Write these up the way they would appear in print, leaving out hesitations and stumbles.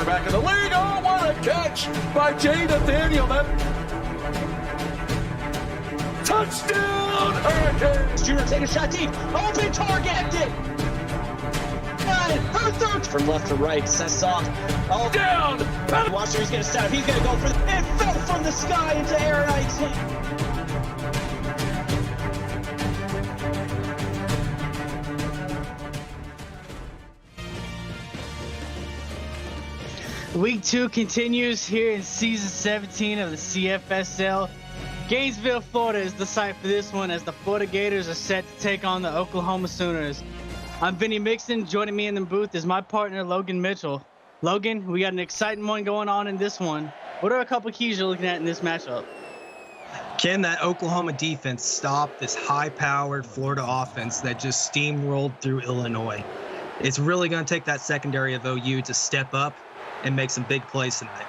quarterback in the league. Oh, what a catch by Jay Nathaniel. Touchdown, Hurricanes! Junior take a shot deep. Open target. From left to right, sets off. Oh, down! Watch, he's going to set up. He's going to go for it. Fell from the sky into Aaron Ike's hand. Week 2 continues here in Season 17 of the CFSL. Gainesville, Florida is the site for this one as the Florida Gators are set to take on the Oklahoma Sooners. I'm Vinny Mixon. Joining me in the booth is my partner, Logan Mitchell. Logan, we got an exciting one going on in this one. What are a couple keys you're looking at in this matchup? Can that Oklahoma defense stop this high-powered Florida offense that just steamrolled through Illinois? It's really going to take that secondary of OU to step up and make some big plays tonight.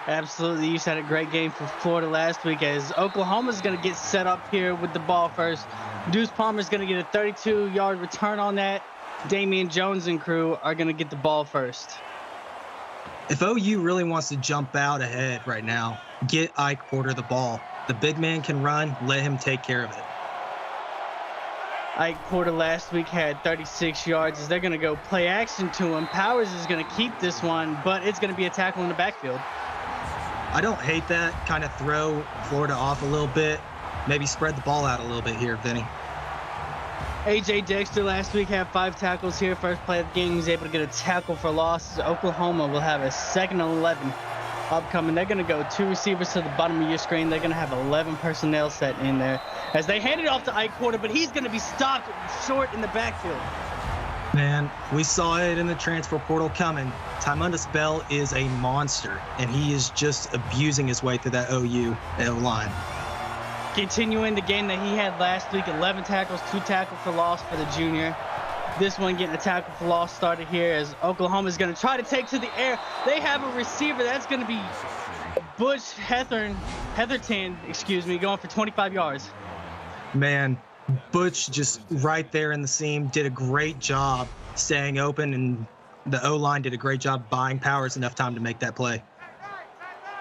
Absolutely. You had a great game for Florida last week as Oklahoma's going to get set up here with the ball first. Deuce Palmer's going to get a 32-yard return on that. Damian Jones and crew are going to get the ball first. If OU really wants to jump out ahead right now, get Ike Porter the ball. The big man can run. Let him take care of it. Ike Porter last week had 36 yards as they're going to go play action to him. Powers is going to keep this one, but it's going to be a tackle in the backfield. I don't hate that. Kind of throw Florida off a little bit. Maybe spread the ball out a little bit here, Vinny. A.J. Dexter last week had 5 tackles here. First play of the game, he was able to get a tackle for loss. Oklahoma will have a 2nd and 11 upcoming. They're going to go 2 receivers to the bottom of your screen. They're going to have 11 personnel set in there as they hand it off to Ike Porter, but he's going to be stopped short in the backfield. Man, we saw it in the transfer portal coming. Tymundas Bell is a monster, and he is just abusing his way through that OU line. Continuing the game that he had last week, 11 tackles, 2 tackles for loss for the junior. This one getting a tackle for loss started here as Oklahoma is going to try to take to the air. They have a receiver. That's going to be Butch Heatherton, going for 25 yards. Man, Butch just right there in the seam did a great job staying open, and the O-line did a great job buying Powers enough time to make that play.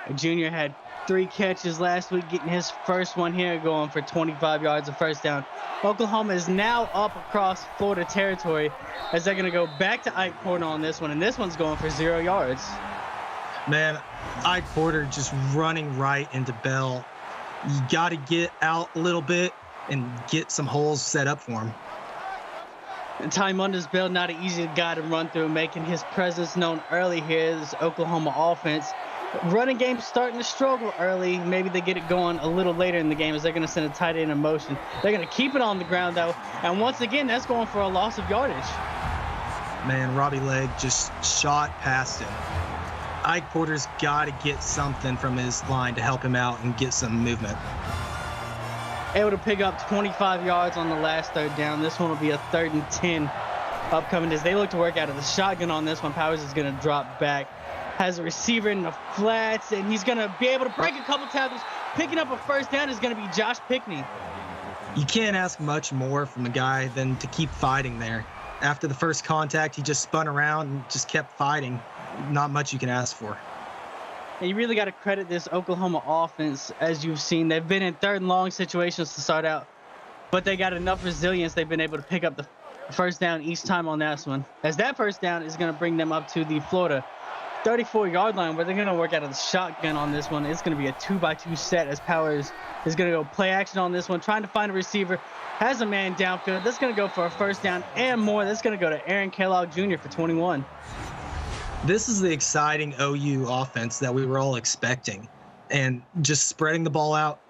The junior had 3 catches last week, getting his first one here, going for 25 yards of first down. Oklahoma is now up across Florida territory as they're going to go back to Ike Porter on this one, and this one's going for 0 yards. Man, Ike Porter just running right into Bell. You got to get out a little bit and get some holes set up for him. And Tymundas Bell, not an easy guy to run through, making his presence known early here. This Oklahoma offense. Running game starting to struggle early. Maybe they get it going a little later in the game as they're going to send a tight end in motion. They're going to keep it on the ground, though. And once again, that's going for a loss of yardage. Man, Robbie Legg just shot past him. Ike Porter's got to get something from his line to help him out and get some movement. Able to pick up 25 yards on the last 3rd down. This one will be a 3rd and 10 upcoming as they look to work out of the shotgun on this one. Powers is going to drop back. Has a receiver in the flats, and he's going to be able to break a couple tackles. Picking up a first down is going to be Josh Pickney. You can't ask much more from a guy than to keep fighting there. After the first contact, he just spun around and just kept fighting. Not much you can ask for. And you really got to credit this Oklahoma offense. As you've seen, they've been in 3rd and long situations to start out, but they got enough resilience. They've been able to pick up the first down each time on this one, as that first down is going to bring them up to the Florida 34-yard line where they're going to work out of the shotgun on this one. It's going to be a 2-by-2 set as Powers is going to go play action on this one, trying to find a receiver, has a man downfield. That's going to go for a first down and more. That's going to go to Aaron Kellogg Jr. for 21. This is the exciting OU offense that we were all expecting, and just spreading the ball out,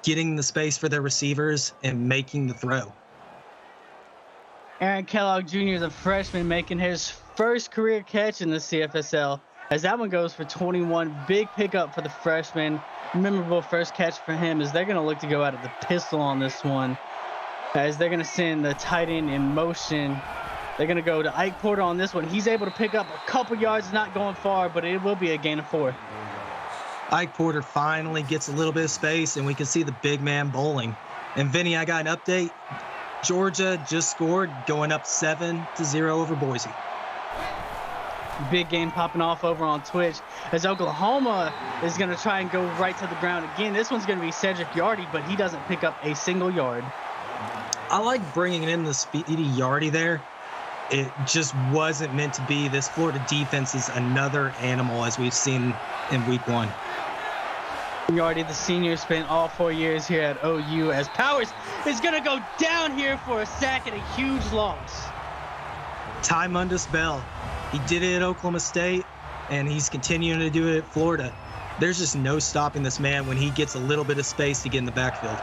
getting the space for their receivers, and making the throw. Aaron Kellogg Jr. is a freshman making his first career catch in the CFSL as that one goes for 21. Big pickup for the freshman. Memorable first catch for him as they're going to look to go out of the pistol on this one as they're going to send the tight end in motion. They're going to go to Ike Porter on this one. He's able to pick up a couple yards, not going far, but it will be a gain of 4. Ike Porter finally gets a little bit of space, and we can see the big man bowling. And Vinny, I got an update. Georgia just scored, going up 7-0 over Boise. Big game popping off over on Twitch as Oklahoma is going to try and go right to the ground again. This one's going to be Cedric Yardy, but he doesn't pick up a single yard. I like bringing in the speedy Yardy there. It just wasn't meant to be. This Florida defense is another animal, as we've seen in week 1. Yardy, the senior, spent all 4 years here at OU, as Powers is going to go down here for a sack and a huge loss. Ty Mundus Bell. He did it at Oklahoma State, and he's continuing to do it at Florida. There's just no stopping this man when he gets a little bit of space to get in the backfield.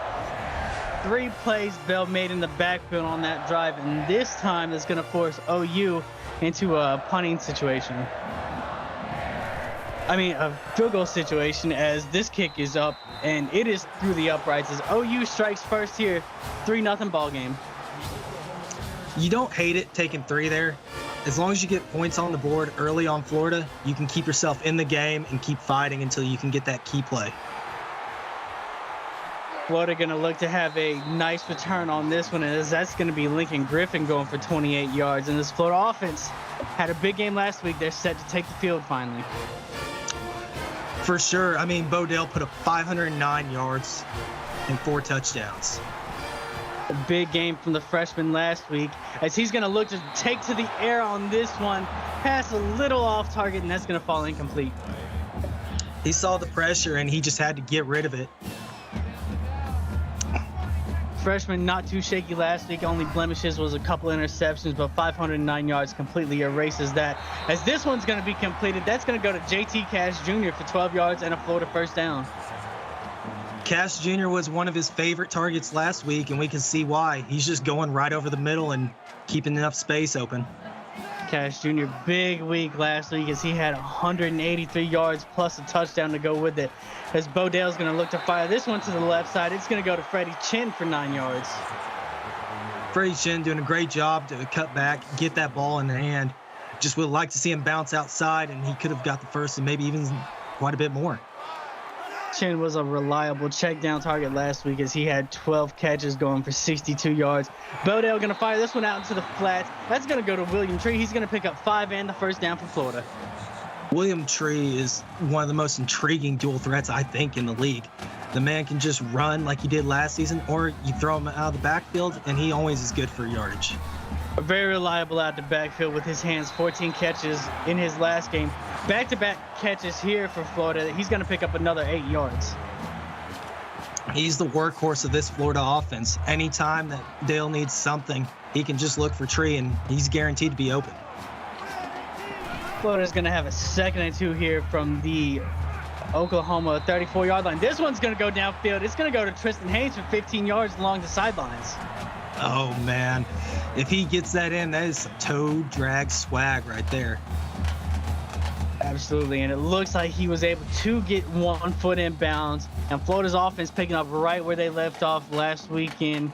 3 plays Bell made in the backfield on that drive, and this time is going to force OU into a punting situation. I mean, a field goal situation, as this kick is up, and it is through the uprights as OU strikes first here. 3-0 ball game. You don't hate it taking 3 there. As long as you get points on the board early on Florida, you can keep yourself in the game and keep fighting until you can get that key play. Florida going to look to have a nice return on this one, as that's going to be Lincoln Griffin going for 28 yards. And this Florida offense had a big game last week. They're set to take the field finally. For sure. I mean, Bodell put up 509 yards and 4 touchdowns. A big game from the freshman last week, as he's going to look to take to the air on this one. Pass a little off target, and that's going to fall incomplete. He saw the pressure, and he just had to get rid of it. Freshman not too shaky last week. Only blemishes was a couple interceptions, but 509 yards completely erases that. As this one's going to be completed, that's going to go to JT Cash Jr. for 12 yards and a Florida first down. Cash Jr. was one of his favorite targets last week, and we can see why. He's just going right over the middle and keeping enough space open. Cash Jr. big week last week, as he had 183 yards plus a touchdown to go with it. As Bodell's going to look to fire this one to the left side, it's going to go to Freddie Chin for 9 yards. Freddie Chin doing a great job to cut back, get that ball in the hand. Just would like to see him bounce outside, and he could have got the first and maybe even quite a bit more. Chin was a reliable check down target last week, as he had 12 catches going for 62 yards. Bodell going to fire this one out into the flats. That's going to go to William Tree. He's going to pick up 5 and the first down for Florida. William Tree is one of the most intriguing dual threats, I think, in the league. The man can just run like he did last season, or you throw him out of the backfield, and he always is good for yardage. Very reliable out the backfield with his hands. 14 catches in his last game. Back-to-back catches here for Florida. He's going to pick up another 8 yards. He's the workhorse of this Florida offense. Anytime that Dale needs something, he can just look for Tree, and he's guaranteed to be open. Florida's going to have a 2nd and 2 here from the Oklahoma 34-yard line. This one's going to go downfield. It's going to go to Tristan Haynes for 15 yards along the sidelines. Oh, man. If he gets that in, that is some toe drag swag right there. Absolutely, and it looks like he was able to get 1 foot in bounds, and Florida's offense picking up right where they left off last weekend.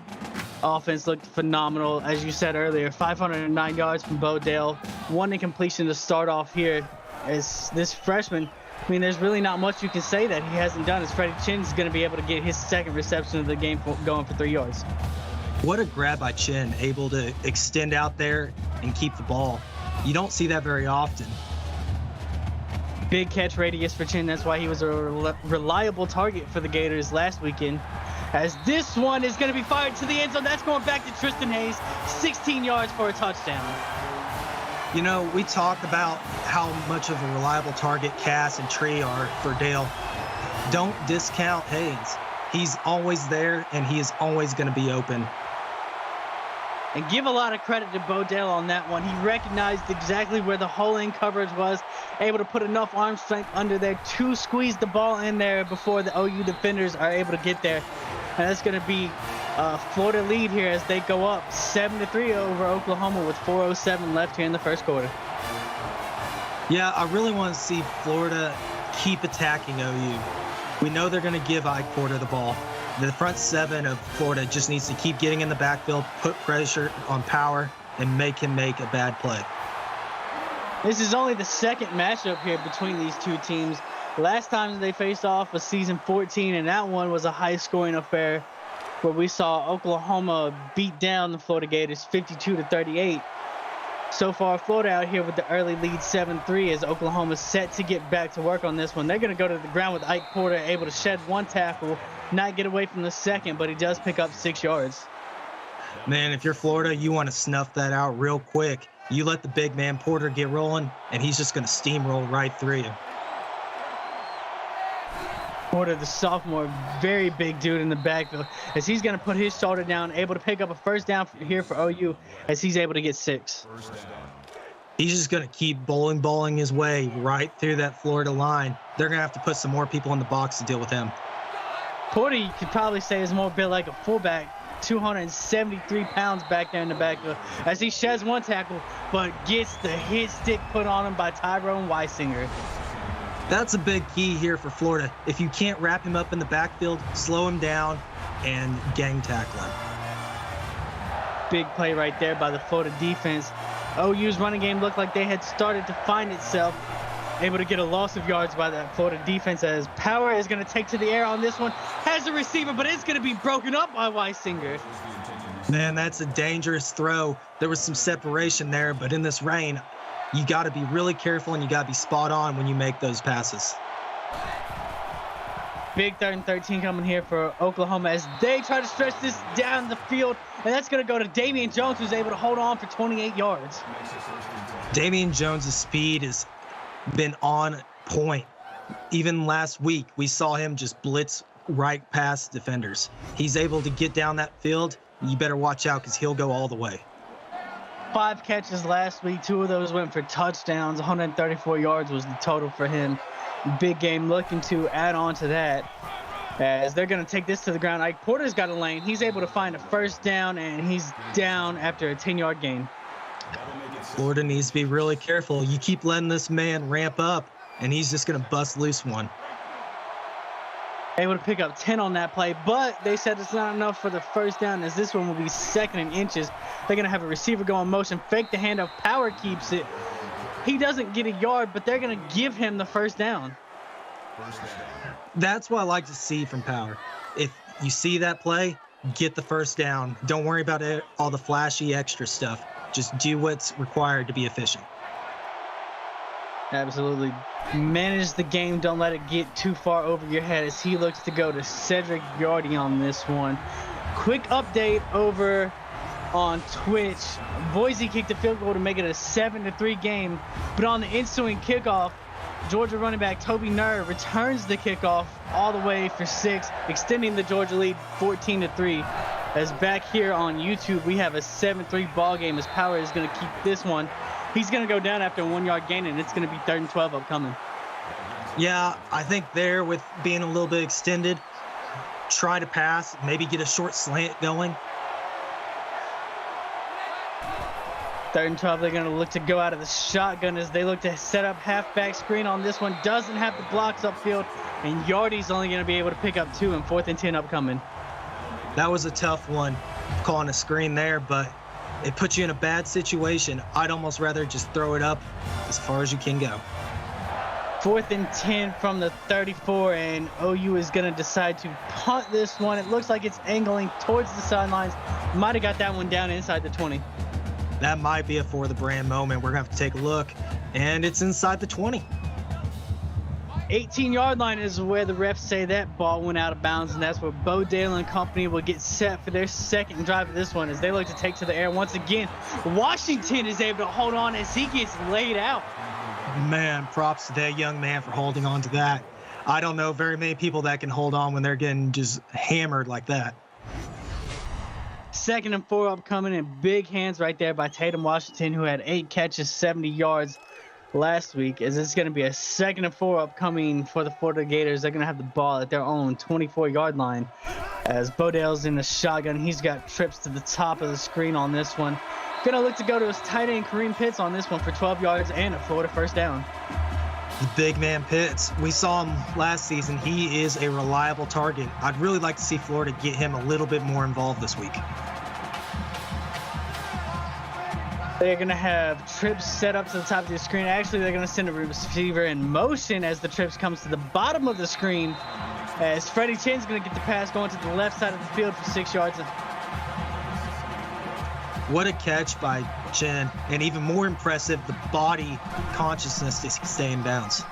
Offense looked phenomenal, as you said earlier. 509 yards from Bodell, 1 incompletion to start off here. As this freshman, I mean, there's really not much you can say that he hasn't done, as Freddie Chin is going to be able to get his 2nd reception of the game going for 3 yards. What a grab by Chin, able to extend out there and keep the ball. You don't see that very often. Big catch radius for Chin. That's why he was a reliable target for the Gators last weekend. As this one is going to be fired to the end zone. That's going back to Tristan Hayes. 16 yards for a touchdown. You know, we talked about how much of a reliable target Cass and Tree are for Dale. Don't discount Hayes. He's always there, and he is always going to be open. And give a lot of credit to Bodell on that one. He recognized exactly where the hole in coverage was, able to put enough arm strength under there to squeeze the ball in there before the OU defenders are able to get there. And that's going to be a Florida lead here as they go up 7-3 over Oklahoma with 4:07 left here in the first quarter. Yeah, I really want to see Florida keep attacking OU. We know they're going to give Ike Porter the ball. The front 7 of Florida just needs to keep getting in the backfield, put pressure on Power, and make him make a bad play. This is only the 2nd matchup here between these two teams. Last time they faced off was season 14, and that one was a high-scoring affair where we saw Oklahoma beat down the Florida Gators 52-38. So far, Florida out here with the early lead 7-3 as Oklahoma's set to get back to work on this one. They're going to go to the ground with Ike Porter able to shed one tackle, not get away from the second, but he does pick up 6 yards. Man, if you're Florida, you want to snuff that out real quick. You let the big man Porter get rolling, and he's just going to steamroll right through you. Porter, the sophomore, very big dude in the backfield, as he's going to put his shoulder down, able to pick up a first down here for OU, as he's able to get 6. He's just going to keep bowling his way right through that Florida line. They're going to have to put some more people in the box to deal with him. Porter, you could probably say, is more built like a fullback. 273 pounds back there in the backfield as he sheds one tackle, but gets the hit stick put on him by Tyrone Weisinger. That's a big key here for Florida. If you can't wrap him up in the backfield, slow him down and gang tackle him. Big play right there by the Florida defense. OU's running game looked like they had started to find itself. Able to get a loss of yards by that Florida defense as Power is going to take to the air on this one. Has a receiver, but it's going to be broken up by Weisinger. Man, that's a dangerous throw. There was some separation there, but in this rain, you got to be really careful and you got to be spot on when you make those passes. Big 3rd and 13 coming here for Oklahoma as they try to stretch this down the field, and that's going to go to Damian Jones, who's able to hold on for 28 yards. Damian Jones' speed has been on point. Even last week, we saw him just blitz right past defenders. He's able to get down that field. You better watch out because he'll go all the way. 5 catches last week. 2 of those went for touchdowns. 134 yards was the total for him. Big game looking to add on to that as they're going to take this to the ground. Ike Porter's got a lane. He's able to find a first down, and he's down after a 10-yard gain. Florida needs to be really careful. You keep letting this man ramp up, and he's just going to bust loose one. Able to pick up 10 on that play, but they said it's not enough for the first down as this one will be 2nd and inches. They're going to have a receiver go in motion, fake the handoff. Power keeps it. He doesn't get a yard, but they're going to give him the first down. That's what I like to see from Power. If you see that play, get the first down. Don't worry about it, all the flashy extra stuff. Just do what's required to be efficient. Absolutely. Manage the game. Don't let it get too far over your head as he looks to go to Cedric Yardy on this one. Quick update over on Twitch. Boise kicked the field goal to make it a 7-3 game, but on the ensuing kickoff, Georgia running back Toby Nur returns the kickoff all the way for 6, extending the Georgia lead 14-3. As back here on YouTube, we have a 7-3 ball game as Power is going to keep this one. He's going to go down after a 1-yard gain, and it's going to be 3rd and 12 upcoming. Yeah, I think there with being a little bit extended, try to pass, maybe get a short slant going. 3rd and 12, they're going to look to go out of the shotgun as they look to set up halfback screen on this one. Doesn't have the blocks upfield, and Yardy's only going to be able to pick up 2 and 4th and 10 upcoming. That was a tough one, calling a screen there, but it puts you in a bad situation. I'd almost rather just throw it up as far as you can go. 4th and 10 from the 34, and OU is going to decide to punt this one. It looks like it's angling towards the sidelines. Might have got that one down inside the 20. That might be a for the brand moment. We're going to have to take a look, and it's inside the 20. 18-yard line is where the refs say that ball went out of bounds, and that's where Bo Dale and company will get set for their second drive of this one as they look to take to the air once again. Washington is able to hold on as he gets laid out. Man, props to that young man for holding on to that. I don't know very many people that can hold on when they're getting just hammered like that. 2nd and 4 upcoming, and big hands right there by Tatum Washington, who had 8 catches, 70 yards last week. As it's going to be a 2nd and 4 upcoming for the Florida Gators. They're going to have the ball at their own 24-yard line as Bodell's in the shotgun. He's got trips to the top of the screen on this one. Going to look to go to his tight end Kareem Pitts on this one for 12 yards and a Florida first down. The big man Pitts, we saw him last season. He is a reliable target. I'd really like to see Florida get him a little bit more involved this week. They're going to have trips set up to the top of the screen. Actually, they're going to send a receiver in motion as the trips comes to the bottom of the screen. As Freddie Chin's going to get the pass going to the left side of the field for 6 yards. What a catch by Chen, and even more impressive, the body consciousness to stay in bounds.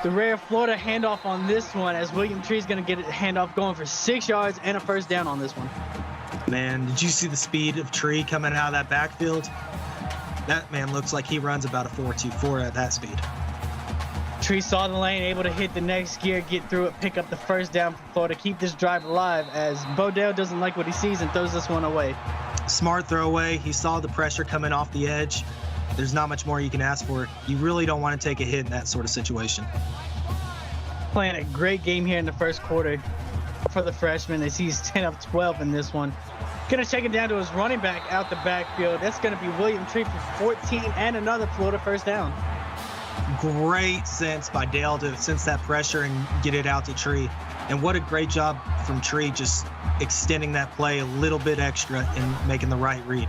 The rare Florida handoff on this one, as William Tree's going to get a handoff going for 6 yards and a first down on this one. Man, did you see the speed of Tree coming out of that backfield? That man looks like he runs about a 4.24 at that speed. Tree saw the lane, able to hit the next gear, get through it, pick up the first down for Florida, keep this drive alive, as Bodell doesn't like what he sees and throws this one away. Smart throwaway. He saw the pressure coming off the edge. There's not much more you can ask for. You really don't want to take a hit in that sort of situation. Playing a great game here in the first quarter for the freshman, as he's 10 of 12 in this one. Gonna check it down to his running back out the backfield. That's gonna be William Tree for 14 and another Florida first down. Great sense by Dale to sense that pressure and get it out to Tree. And what a great job from Tree, just extending that play a little bit extra and making the right read.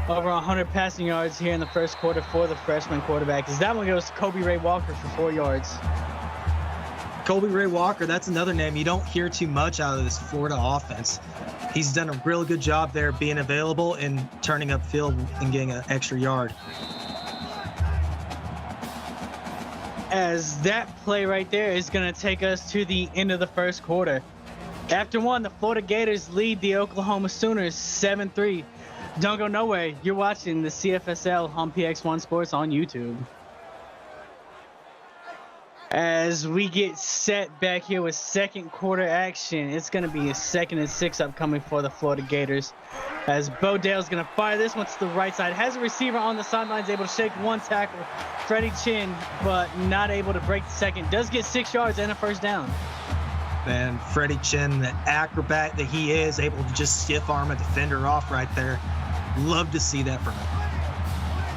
Over 100 passing yards here in the first quarter for the freshman quarterback, as that one goes to Kobe Ray Walker for 4 yards. Kobe Ray Walker, that's another name you don't hear too much out of this Florida offense. He's done a real good job there being available and turning upfield and getting an extra yard. As that play right there is going to take us to the end of the first quarter. After one, the Florida Gators lead the Oklahoma Sooners 7-3. Don't go nowhere. You're watching the CFSL on PX1 Sports on YouTube. As we get set back here with second quarter action, it's going to be a 2nd and 6 upcoming for the Florida Gators. As Bodell's going to fire this one to the right side. Has a receiver on the sidelines, able to shake one tackle, Freddie Chin, but not able to break the second. Does get 6 yards and a first down. Man, Freddie Chin, the acrobat that he is, able to just stiff arm a defender off right there. Love to see that from him.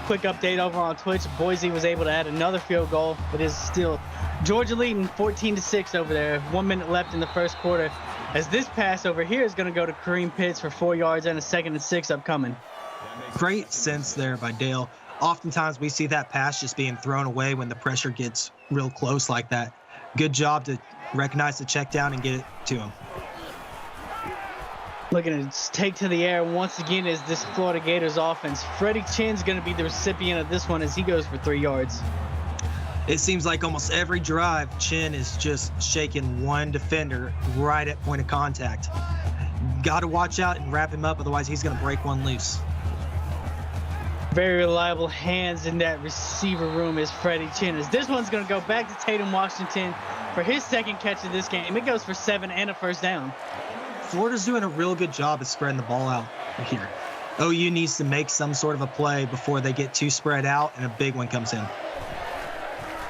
Quick update over on Twitch. Boise was able to add another field goal. It is still Georgia leading 14-6 over there. 1 minute left in the first quarter. As this pass over here is going to go to Kareem Pitts for 4 yards and a 2nd and 6 upcoming. Great sense there by Dale. Oftentimes we see that pass just being thrown away when the pressure gets real close like that. Good job to recognize the check down and get it to him. Looking to take to the air once again is this Florida Gators offense. Freddie Chin's going to be the recipient of this one as he goes for 3 yards. It seems like almost every drive, Chin is just shaking one defender right at point of contact. Got to watch out and wrap him up, otherwise he's going to break one loose. Very reliable hands in that receiver room is Freddie Chin. As this one's going to go back to Tatum Washington for his second catch of this game. It goes for 7 and a first down. Florida's doing a real good job of spreading the ball out here. OU needs to make some sort of a play before they get too spread out and a big one comes in.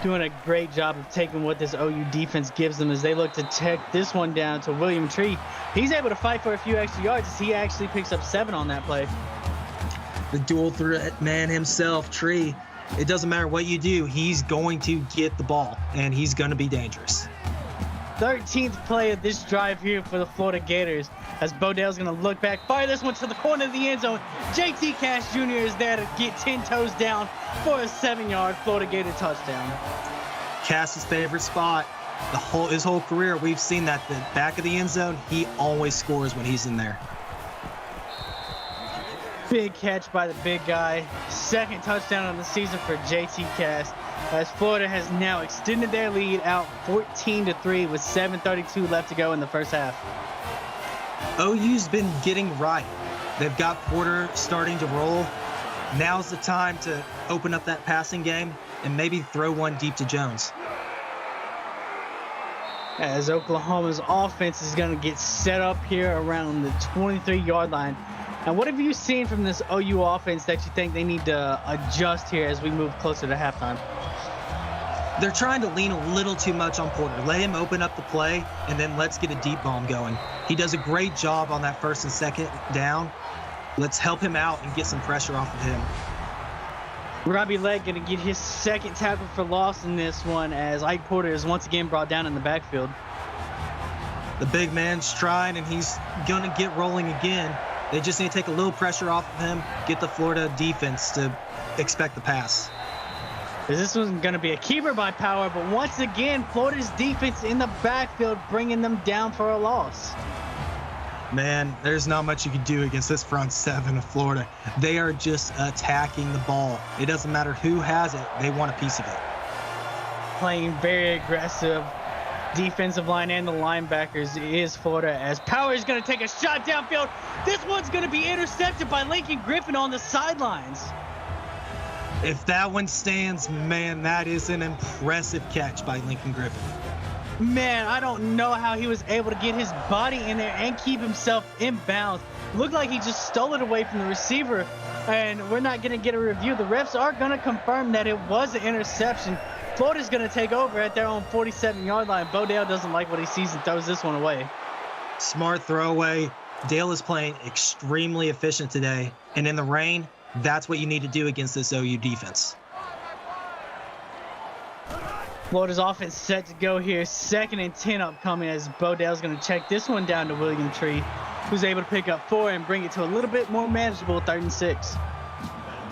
Doing a great job of taking what this OU defense gives them as they look to take this one down to William Tree. He's able to fight for a few extra yards as he actually picks up 7 on that play. The dual threat man himself, Tree. It doesn't matter what you do, he's going to get the ball, and he's going to be dangerous. 13th play of this drive here for the Florida Gators as Bodell's going to look back, fire this one to the corner of the end zone. JT Cash Jr. is there to get 10 toes down for a 7-yard Florida Gator touchdown. Cass's favorite spot. His whole career, we've seen that the back of the end zone, he always scores when he's in there. Big catch by the big guy. 2nd touchdown of the season for JT Cass. As Florida has now extended their lead out 14-3 with 7:32 left to go in the first half. OU's been getting right. They've got Porter starting to roll. Now's the time to open up that passing game and maybe throw one deep to Jones. As Oklahoma's offense is going to get set up here around the 23-yard line. Now, what have you seen from this OU offense that you think they need to adjust here as we move closer to halftime? They're trying to lean a little too much on Porter. Let him open up the play, and then let's get a deep bomb going. He does a great job on that 1st and 2nd down. Let's help him out and get some pressure off of him. Robbie Legg going to get his 2nd tackle for loss in this one as Ike Porter is once again brought down in the backfield. The big man's trying, and he's going to get rolling again. They just need to take a little pressure off of him, get the Florida defense to expect the pass. This wasn't going to be a keeper by Power, but once again, Florida's defense in the backfield bringing them down for a loss. Man, there's not much you can do against this front seven of Florida. They are just attacking the ball. It doesn't matter who has it. They want a piece of it. Playing very aggressive. Defensive line and the linebackers is Florida, as Power is going to take a shot downfield. This one's going to be intercepted by Lincoln Griffin on the sidelines. If that one stands, man, that is an impressive catch by Lincoln Griffin. Man, I don't know how he was able to get his body in there and keep himself in bounds. Looked like he just stole it away from the receiver, and we're not going to get a review. The refs are going to confirm that it was an interception. Florida's going to take over at their own 47-yard line. Bo Dale doesn't like what he sees and throws this one away. Smart throwaway. Dale is playing extremely efficient today, and in the rain, that's what you need to do against this OU defense. Florida's offense set to go here. 2nd and 10 upcoming, as Bo Dale's going to check this one down to William Tree, who's able to pick up 4 and bring it to a little bit more manageable 3rd and 6.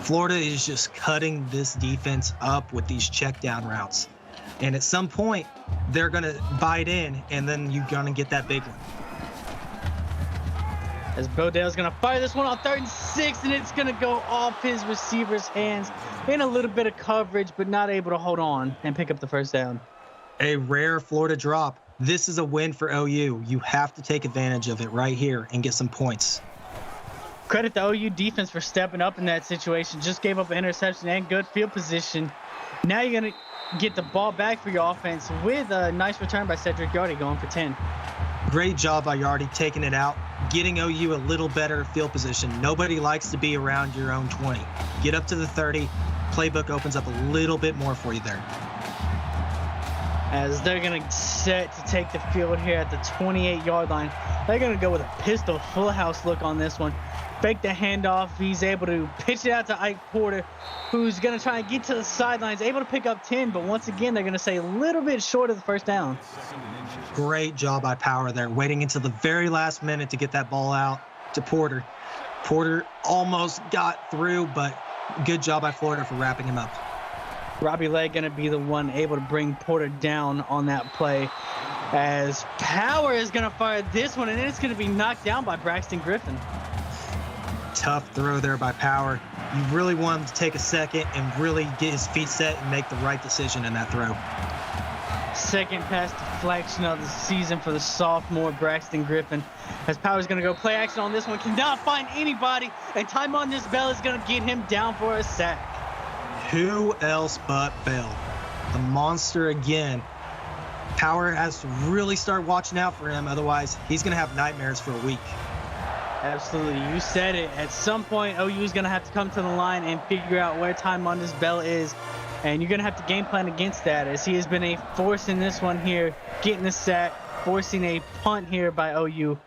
Florida is just cutting this defense up with these check down routes. And at some point, they're going to bite in, and then you're going to get that big one. As Bo Dale's going to fire this one on 3rd and 6, and it's going to go off his receiver's hands in a little bit of coverage, but not able to hold on and pick up the 1st down. A rare Florida drop. This is a win for OU. You have to take advantage of it right here and get some points. Credit the OU defense for stepping up in that situation. Just gave up an interception and good field position. Now you're going to get the ball back for your offense with a nice return by Cedric Yardy going for 10. Great job by Yardy taking it out, getting OU a little better field position. Nobody likes to be around your own 20. Get up to the 30. Playbook opens up a little bit more for you there. As they're going to set to take the field here at the 28-yard line. They're going to go with a pistol full house look on this one. Fake the handoff. He's able to pitch it out to Ike Porter, who's going to try and get to the sidelines, able to pick up 10, but once again, they're going to say a little bit short of the 1st down. Great job by Power there, waiting until the very last minute to get that ball out to Porter. Porter almost got through, but good job by Florida for wrapping him up. Robbie Legg going to be the one able to bring Porter down on that play, as Power is going to fire this one, and it's going to be knocked down by Braxton Griffin. Tough throw there by Power. You really want him to take a second and really get his feet set and make the right decision in that throw. 2nd pass deflection of the season for the sophomore Braxton Griffin, as Power's going to go play action on this one. Cannot find anybody, and time on this bell is going to get him down for a sack. Who else but Bell? The monster again. Power has to really start watching out for him, otherwise he's going to have nightmares for a week. Absolutely. You said it. At some point, OU is going to have to come to the line and figure out where time on this bell is. And you're going to have to game plan against that, as he has been a force in this one here, getting the sack, forcing a punt here by OU,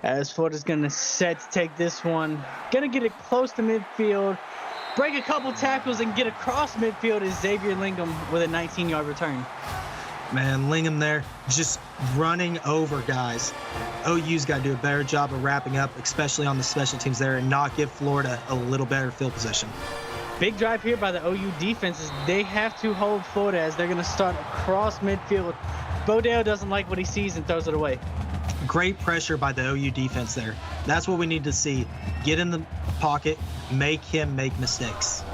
as Florida's going to set to take this one. Going to get it close to midfield, break a couple tackles, and get across midfield is Xavier Lingham with a 19-yard return. Man, Lingham there just running over guys. OU's got to do a better job of wrapping up, especially on the special teams there, and not give Florida a little better field position. Big drive here by the OU defenses. They have to hold Florida, as they're going to start across midfield. Bo Dale doesn't like what he sees and throws it away. Great pressure by the OU defense there. That's what we need to see. Get in the pocket, make him make mistakes.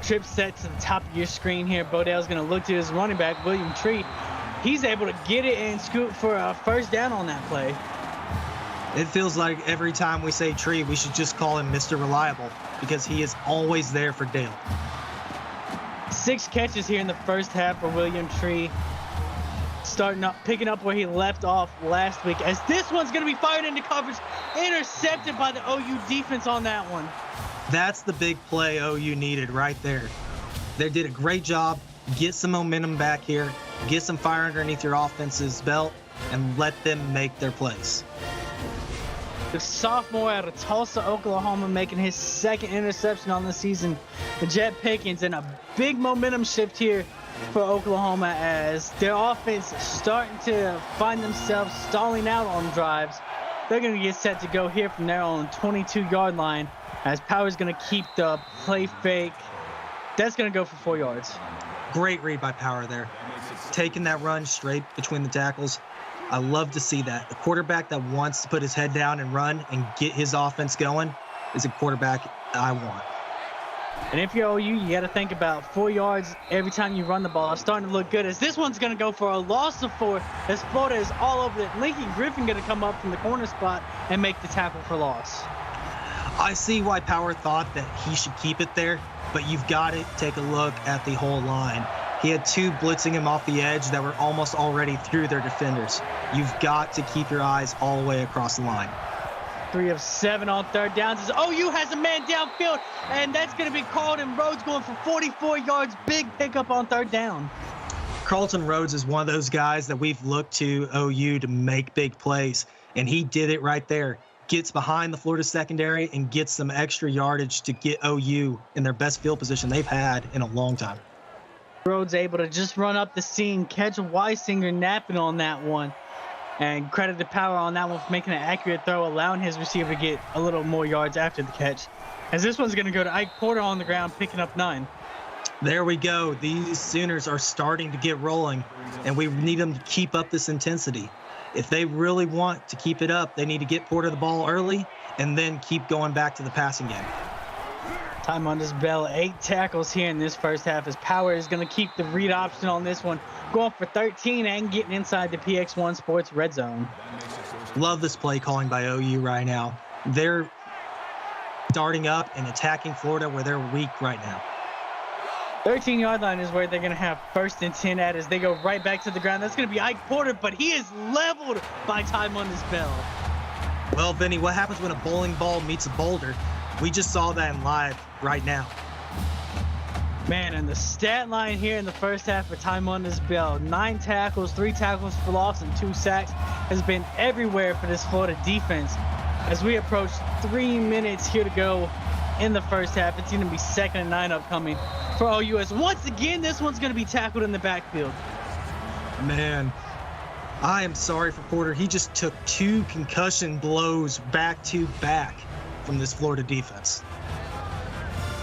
Trip set to the top of your screen here. Bo Dale's going to look to his running back, William Tree. He's able to get it and scoot for a 1st down on that play. It feels like every time we say Tree, we should just call him Mr. Reliable, because he is always there for Dale. 6 catches here in the 1st half for William Tree. Picking up where he left off last week, as this one's going to be fired into coverage. Intercepted by the OU defense on that one. That's the big play OU needed right there. They did a great job. Get some momentum back here. Get some fire underneath your offense's belt and let them make their plays. The sophomore out of Tulsa, Oklahoma, making his 2nd interception on the season, Jet Pickens, and a big momentum shift here for Oklahoma, as their offense starting to find themselves stalling out on drives. They're going to get set to go here from their own 22-yard line, as Power's going to keep the play fake. That's going to go for 4 yards. Great read by Power there. Taking that run straight between the tackles. I love to see that. The quarterback that wants to put his head down and run and get his offense going is a quarterback I want. And if you're OU, you got to think about 4 yards every time you run the ball. It's starting to look good as this one's going to go for a loss of 4 as Florida is all over it. Lincoln Griffin going to come up from the corner spot and make the tackle for loss. I see why Power thought that he should keep it there, but you've got to take a look at the whole line. He had 2 blitzing him off the edge that were almost already through their defenders. You've got to keep your eyes all the way across the line. 3 of 7 on third downs as OU has a man downfield, and that's going to be Carlton Rhodes going for 44 yards. Big pickup on third down. Carlton Rhodes is one of those guys that we've looked to OU to make big plays, and he did it right there. Gets behind the Florida secondary and gets some extra yardage to get OU in their best field position they've had in a long time. Rhodes able to just run up the seam, catch Weisinger napping on that one. And credit to Power on that one for making an accurate throw, allowing his receiver to get a little more yards after the catch. As this one's going to go to Ike Porter on the ground, picking up 9. There we go. These Sooners are starting to get rolling, and we need them to keep up this intensity. If they really want to keep it up, they need to get Porter the ball early and then keep going back to the passing game. Time on this bell, 8 tackles here in this first half as Power is going to keep the read option on this one, going for 13 and getting inside the PX1 Sports red zone. Love this play calling by OU right now. They're starting up and attacking Florida where they're weak right now. 13-yard line is where they're going to have 1st and 10 at as they go right back to the ground. That's going to be Ike Porter, but he is leveled by time on this bell. Well, Vinny, what happens when a bowling ball meets a boulder? We just saw that in live right now. Man, and the stat line here in the first half for time on this bell, 9 tackles, 3 tackles for loss, and 2 sacks has been everywhere for this Florida defense. As we approach 3 minutes here to go in the first half, it's going to be 2nd and 9 upcoming for OUS. Once again, this one's going to be tackled in the backfield. Man, I am sorry for Porter. He just took 2 concussion blows back to back from this Florida defense.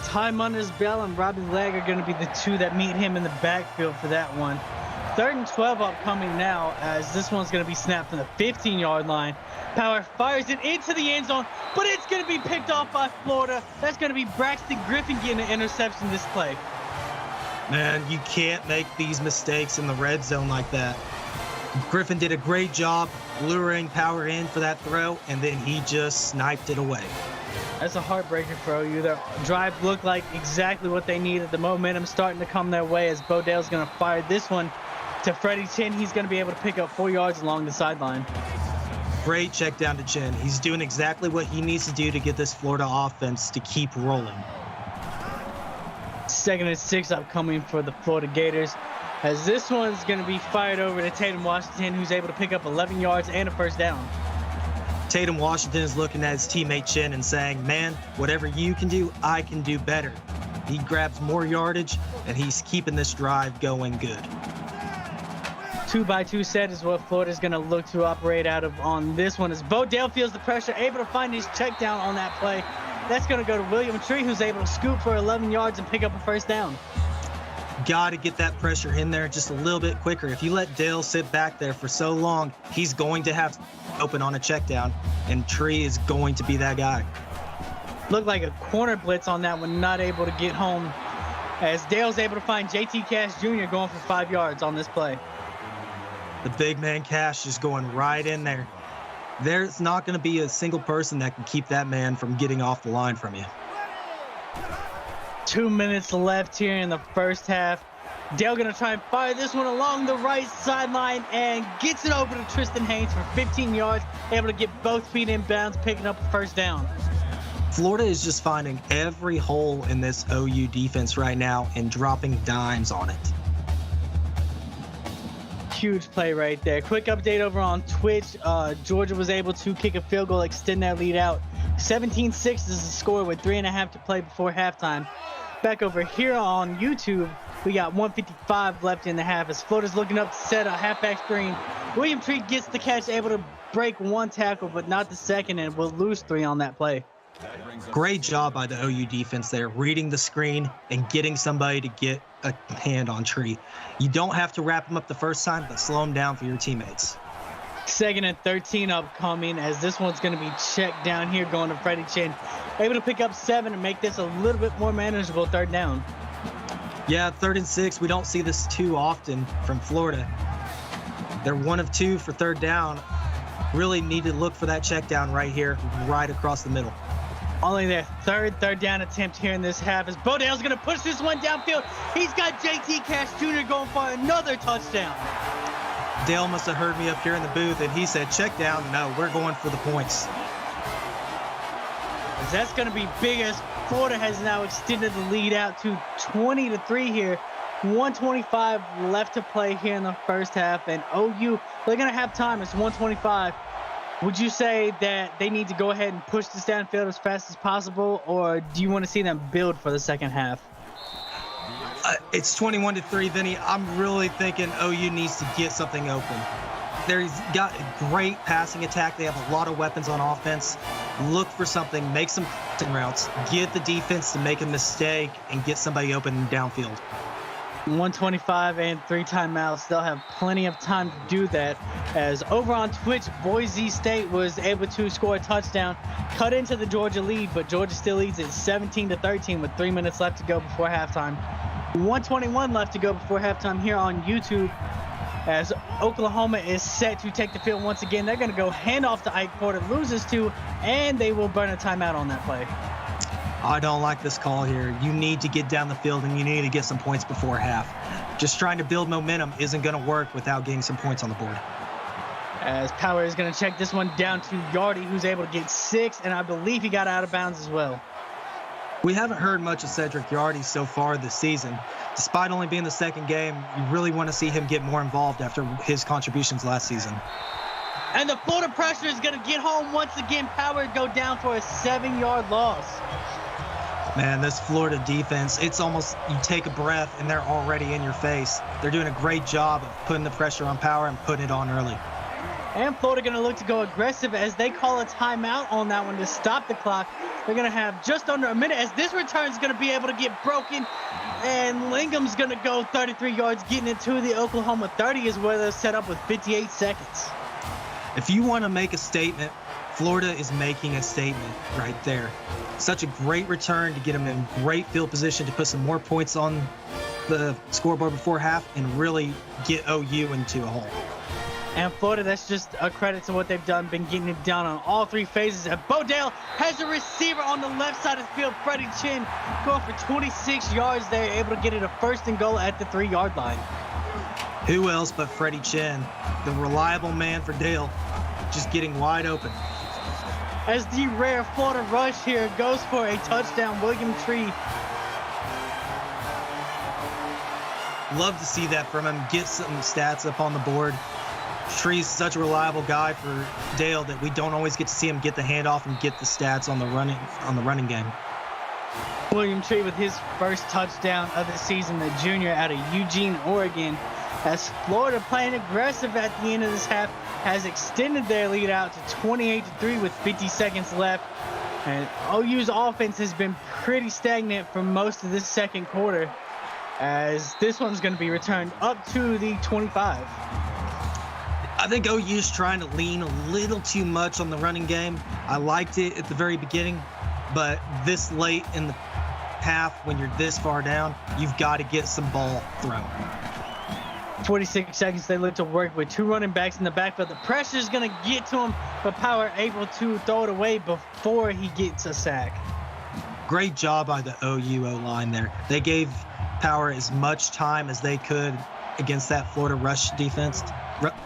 Time on his bell and Robbie Legg are going to be the 2 that meet him in the backfield for that one. 3rd and 12 upcoming now as this one's going to be snapped from the 15-yard line. Power fires it into the end zone, but it's going to be picked off by Florida. That's going to be Braxton Griffin getting an interception this play. Man, you can't make these mistakes in the red zone like that. Griffin did a great job luring Power in for that throw, and then he just sniped it away. That's a heartbreaker for OU. Their drive looked like exactly what they needed. The momentum starting to come their way as Bodell's going to fire this one to Freddie Chin. He's going to be able to pick up 4 yards along the sideline. Great check down to Chin. He's doing exactly what he needs to do to get this Florida offense to keep rolling. 2nd and 6 upcoming for the Florida Gators as this one's going to be fired over to Tatum Washington, who's able to pick up 11 yards and a 1st down. Tatum Washington is looking at his teammate Chin and saying, man, whatever you can do, I can do better. He grabs more yardage, and he's keeping this drive going good. 2-by-2 set is what Florida's going to look to operate out of on this one as Bodell feels the pressure, able to find his check down on that play. That's going to go to William Tree, who's able to scoop for 11 yards and pick up a 1st down. Got to get that pressure in there just a little bit quicker. If you let Dale sit back there for so long, he's going to have to open on a check down, and Tree is going to be that guy. Looked like a corner blitz on that one, not able to get home as Dale's able to find JT Cash Jr. going for 5 yards on this play. The big man Cash is going right in there. There's not going to be a single person that can keep that man from getting off the line from you. 2 minutes left here in the first half. Dale going to try and fire this one along the right sideline and gets it over to Tristan Haynes for 15 yards, able to get both feet in bounds, picking up a 1st down. Florida is just finding every hole in this OU defense right now and dropping dimes on it. Huge play right there. Quick update over on Twitch. Georgia was able to kick a field goal, extend that lead out. 17-6 is the score with 3.5 to play before halftime. Back over here on YouTube, we got 1:55 left in the half as Florida's looking up to set a halfback screen. William Tree gets the catch, able to break 1 tackle, but not the second, and will lose 3 on that play. Great job by the OU defense there, reading the screen and getting somebody to get a hand on Tree. You don't have to wrap him up the first time, but slow him down for your teammates. Second and 13 upcoming, as this one's going to be checked down here going to Freddie Chin. Able to pick up 7 and make this a little bit more manageable third down. Yeah, 3rd and 6. We don't see this too often from Florida. They're 1 of 2 for third down. Really need to look for that check down right here, right across the middle. Only their third down attempt here in this half as Bodale's going to push this one downfield. He's got JT Cash Jr. going for another touchdown. Dale must have heard me up here in the booth, and he said, check down. No, we're going for the points. As that's going to be big as Florida has now extended the lead out to 20-3 here. 125 left to play here in the first half, and OU, they're going to have time. It's 125. Would you say that they need to go ahead and push this downfield as fast as possible, or do you want to see them build for the second half? It's 21-3, Vinny. I'm really thinking OU needs to get something open. They've got a great passing attack. They have a lot of weapons on offense. Look for something, make some routes, get the defense to make a mistake, and get somebody open downfield. 125 and 3 timeouts. They'll have plenty of time to do that, as over on Twitch, Boise State was able to score a touchdown, cut into the Georgia lead, but Georgia still leads it 17-13 with 3 minutes left to go before halftime. 121 left to go before halftime here on YouTube, as Oklahoma is set to take the field once again. They're going to go handoff to Ike Porter, loses 2, and they will burn a timeout on that play. I don't like this call here. You need to get down the field, and you need to get some points before half. Just trying to build momentum isn't going to work without getting some points on the board. As Power is going to check this one down to Yardy, who's able to get 6, and I believe he got out of bounds as well. We haven't heard much of Cedric Yardy so far this season. Despite only being the second game, you really want to see him get more involved after his contributions last season. And the Florida pressure is going to get home once again. Power go down for a 7-yard loss. Man, this Florida defense, it's almost you take a breath and they're already in your face. They're doing a great job of putting the pressure on Power and putting it on early. And Florida going to look to go aggressive as they call a timeout on that one to stop the clock. They're going to have just under a minute as this return is going to be able to get broken. And Lingham's going to go 33 yards, getting it to the Oklahoma 30 is where they're set up with 58 seconds. If you want to make a statement, Florida is making a statement right there. Such a great return to get them in great field position to put some more points on the scoreboard before half and really get OU into a hole. And Florida, that's just a credit to what they've done, been getting it down on all 3 phases. And Bodale has a receiver on the left side of the field, Freddie Chin, going for 26 yards there, able to get it a 1st and goal at the 3-yard line. Who else but Freddie Chin, the reliable man for Dale, just getting wide open. As the rare Florida rush here goes for a touchdown, William Tree. Love to see that from him, get some stats up on the board. Tree's such a reliable guy for Dale that we don't always get to see him get the handoff and get the stats on the running game. William Tree with his first touchdown of the season, the junior out of Eugene, Oregon. As Florida playing aggressive at the end of this half has extended their lead out to 28-3 with 50 seconds left. And OU's offense has been pretty stagnant for most of this second quarter, as this one's going to be returned up to the 25. I think OU's trying to lean a little too much on the running game. I liked it at the very beginning, but this late in the half, when you're this far down, you've got to get some ball thrown. 46 seconds they look to work with 2 running backs in the backfield. The pressure is going to get to him, but Power able to throw it away before he gets a sack. Great job by the OU O-line there. They gave Power as much time as they could against that Florida rush defense,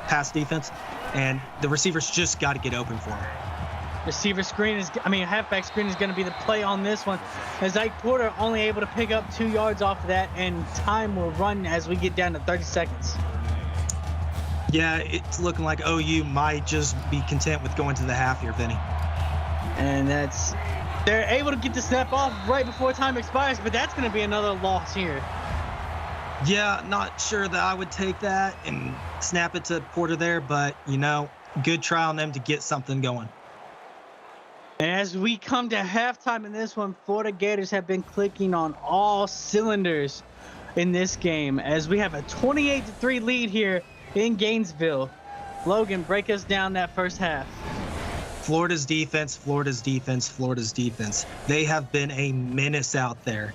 pass defense, and the receivers just got to get open for him. Halfback screen is going to be the play on this one, as Ike Porter only able to pick up 2 yards off of that, and time will run as we get down to 30 seconds. Yeah, it's looking like OU might just be content with going to the half here, Vinny. And they're able to get the snap off right before time expires, but that's going to be another loss here. Yeah, not sure that I would take that and snap it to Porter there, but, good try on them to get something going. And as we come to halftime in this one, Florida Gators have been clicking on all cylinders in this game, as we have a 28-3 lead here in Gainesville. Logan, break us down that first half. Florida's defense, Florida's defense, Florida's defense. They have been a menace out there.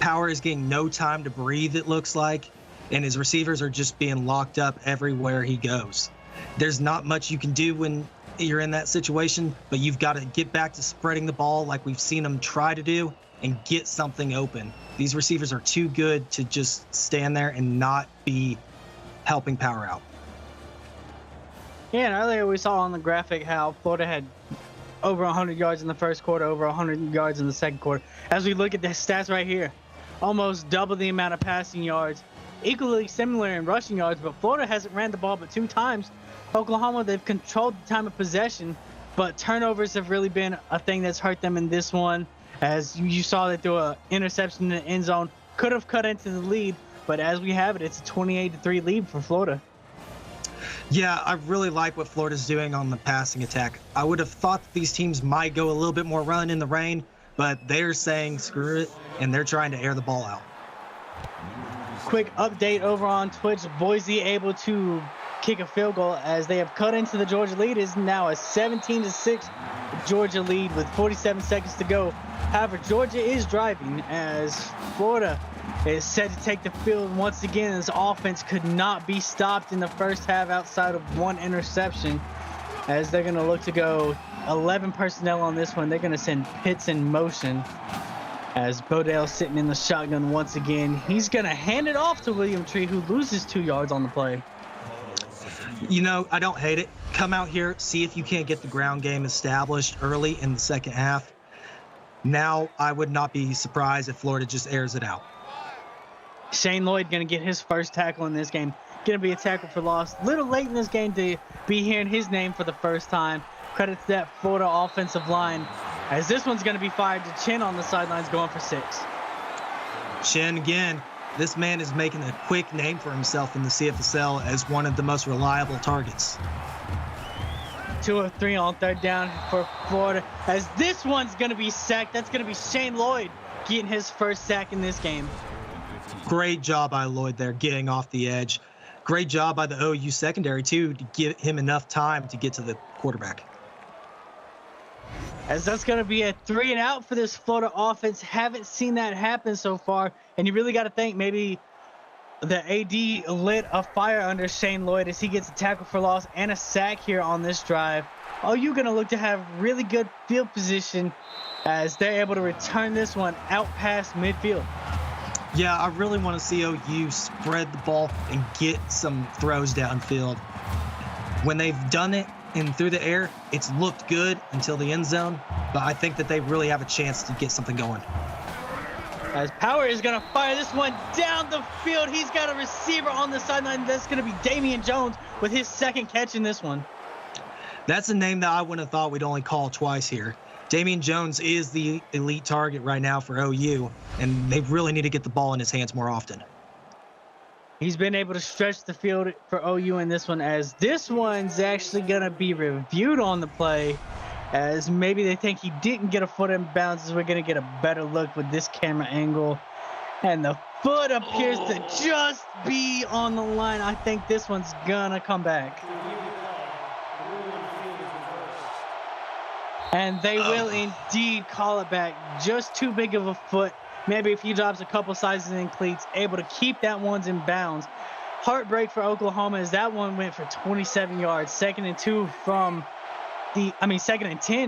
Power is getting no time to breathe, it looks like, and his receivers are just being locked up everywhere he goes. There's not much you can do when you're in that situation, but you've got to get back to spreading the ball like we've seen them try to do and get something open. These receivers are too good to just stand there and not be helping Power out. Yeah, and earlier we saw on the graphic how Florida had over 100 yards in the first quarter, over 100 yards in the second quarter. As we look at the stats right here, almost double the amount of passing yards, equally similar in rushing yards, but Florida hasn't ran the ball but 2 times. Oklahoma, they've controlled the time of possession, but turnovers have really been a thing that's hurt them in this one. As you saw, they threw an interception in the end zone, could have cut into the lead, but as we have it, it's a 28-3 lead for Florida. Yeah, I really like what Florida's doing on the passing attack. I would have thought that these teams might go a little bit more run in the rain, but they're saying screw it, and they're trying to air the ball out. Quick update over on Twitch. Boise able to kick a field goal as they have cut into the Georgia lead. Is now a 17-6 Georgia lead with 47 seconds to go. However, Georgia is driving as Florida is set to take the field once again. This offense could not be stopped in the first half outside of one interception, as they're going to look to go 11 personnel on this one. They're going to send Pitts in motion as Bodell sitting in the shotgun once again. He's going to hand it off to William Tree, who loses 2 yards on the play. You know, I don't hate it. Come out here, see if you can't get the ground game established early in the second half. Now, I would not be surprised if Florida just airs it out. Shane Lloyd going to get his first tackle in this game. Going to be a tackle for loss. Little late in this game to be hearing his name for the first time. Credit to that Florida offensive line, as this one's going to be fired to Chin on the sidelines, going for 6. Chin again. This man is making a quick name for himself in the CFSL as one of the most reliable targets. 2 of 3 on third down for Florida, as this one's going to be sacked. That's going to be Shane Lloyd getting his first sack in this game. Great job by Lloyd there, getting off the edge. Great job by the OU secondary, too, to give him enough time to get to the quarterback. As that's going to be a 3 and out for this Florida offense. Haven't seen that happen so far. And you really got to think maybe the AD lit a fire under Shane Lloyd as he gets a tackle for loss and a sack here on this drive. OU going to look to have really good field position as they're able to return this one out past midfield. Yeah, I really want to see OU spread the ball and get some throws downfield. When they've done it and through the air, it's looked good until the end zone, but I think that they really have a chance to get something going. As Power is going to fire this one down the field. He's got a receiver on the sideline. That's going to be Damian Jones with his second catch in this one. That's a name that I wouldn't have thought we'd only call twice here. Damian Jones is the elite target right now for OU, and they really need to get the ball in his hands more often. He's been able to stretch the field for OU in this one, as this one's actually going to be reviewed on the play, as maybe they think he didn't get a foot in bounds, as we're going to get a better look with this camera angle. And the foot appears to just be on the line. I think this one's going to come back. And they will indeed call it back. Just too big of a foot. Maybe if he drops a couple sizes in cleats, able to keep that one's in bounds. Heartbreak for Oklahoma as that one went for 27 yards. Second and 10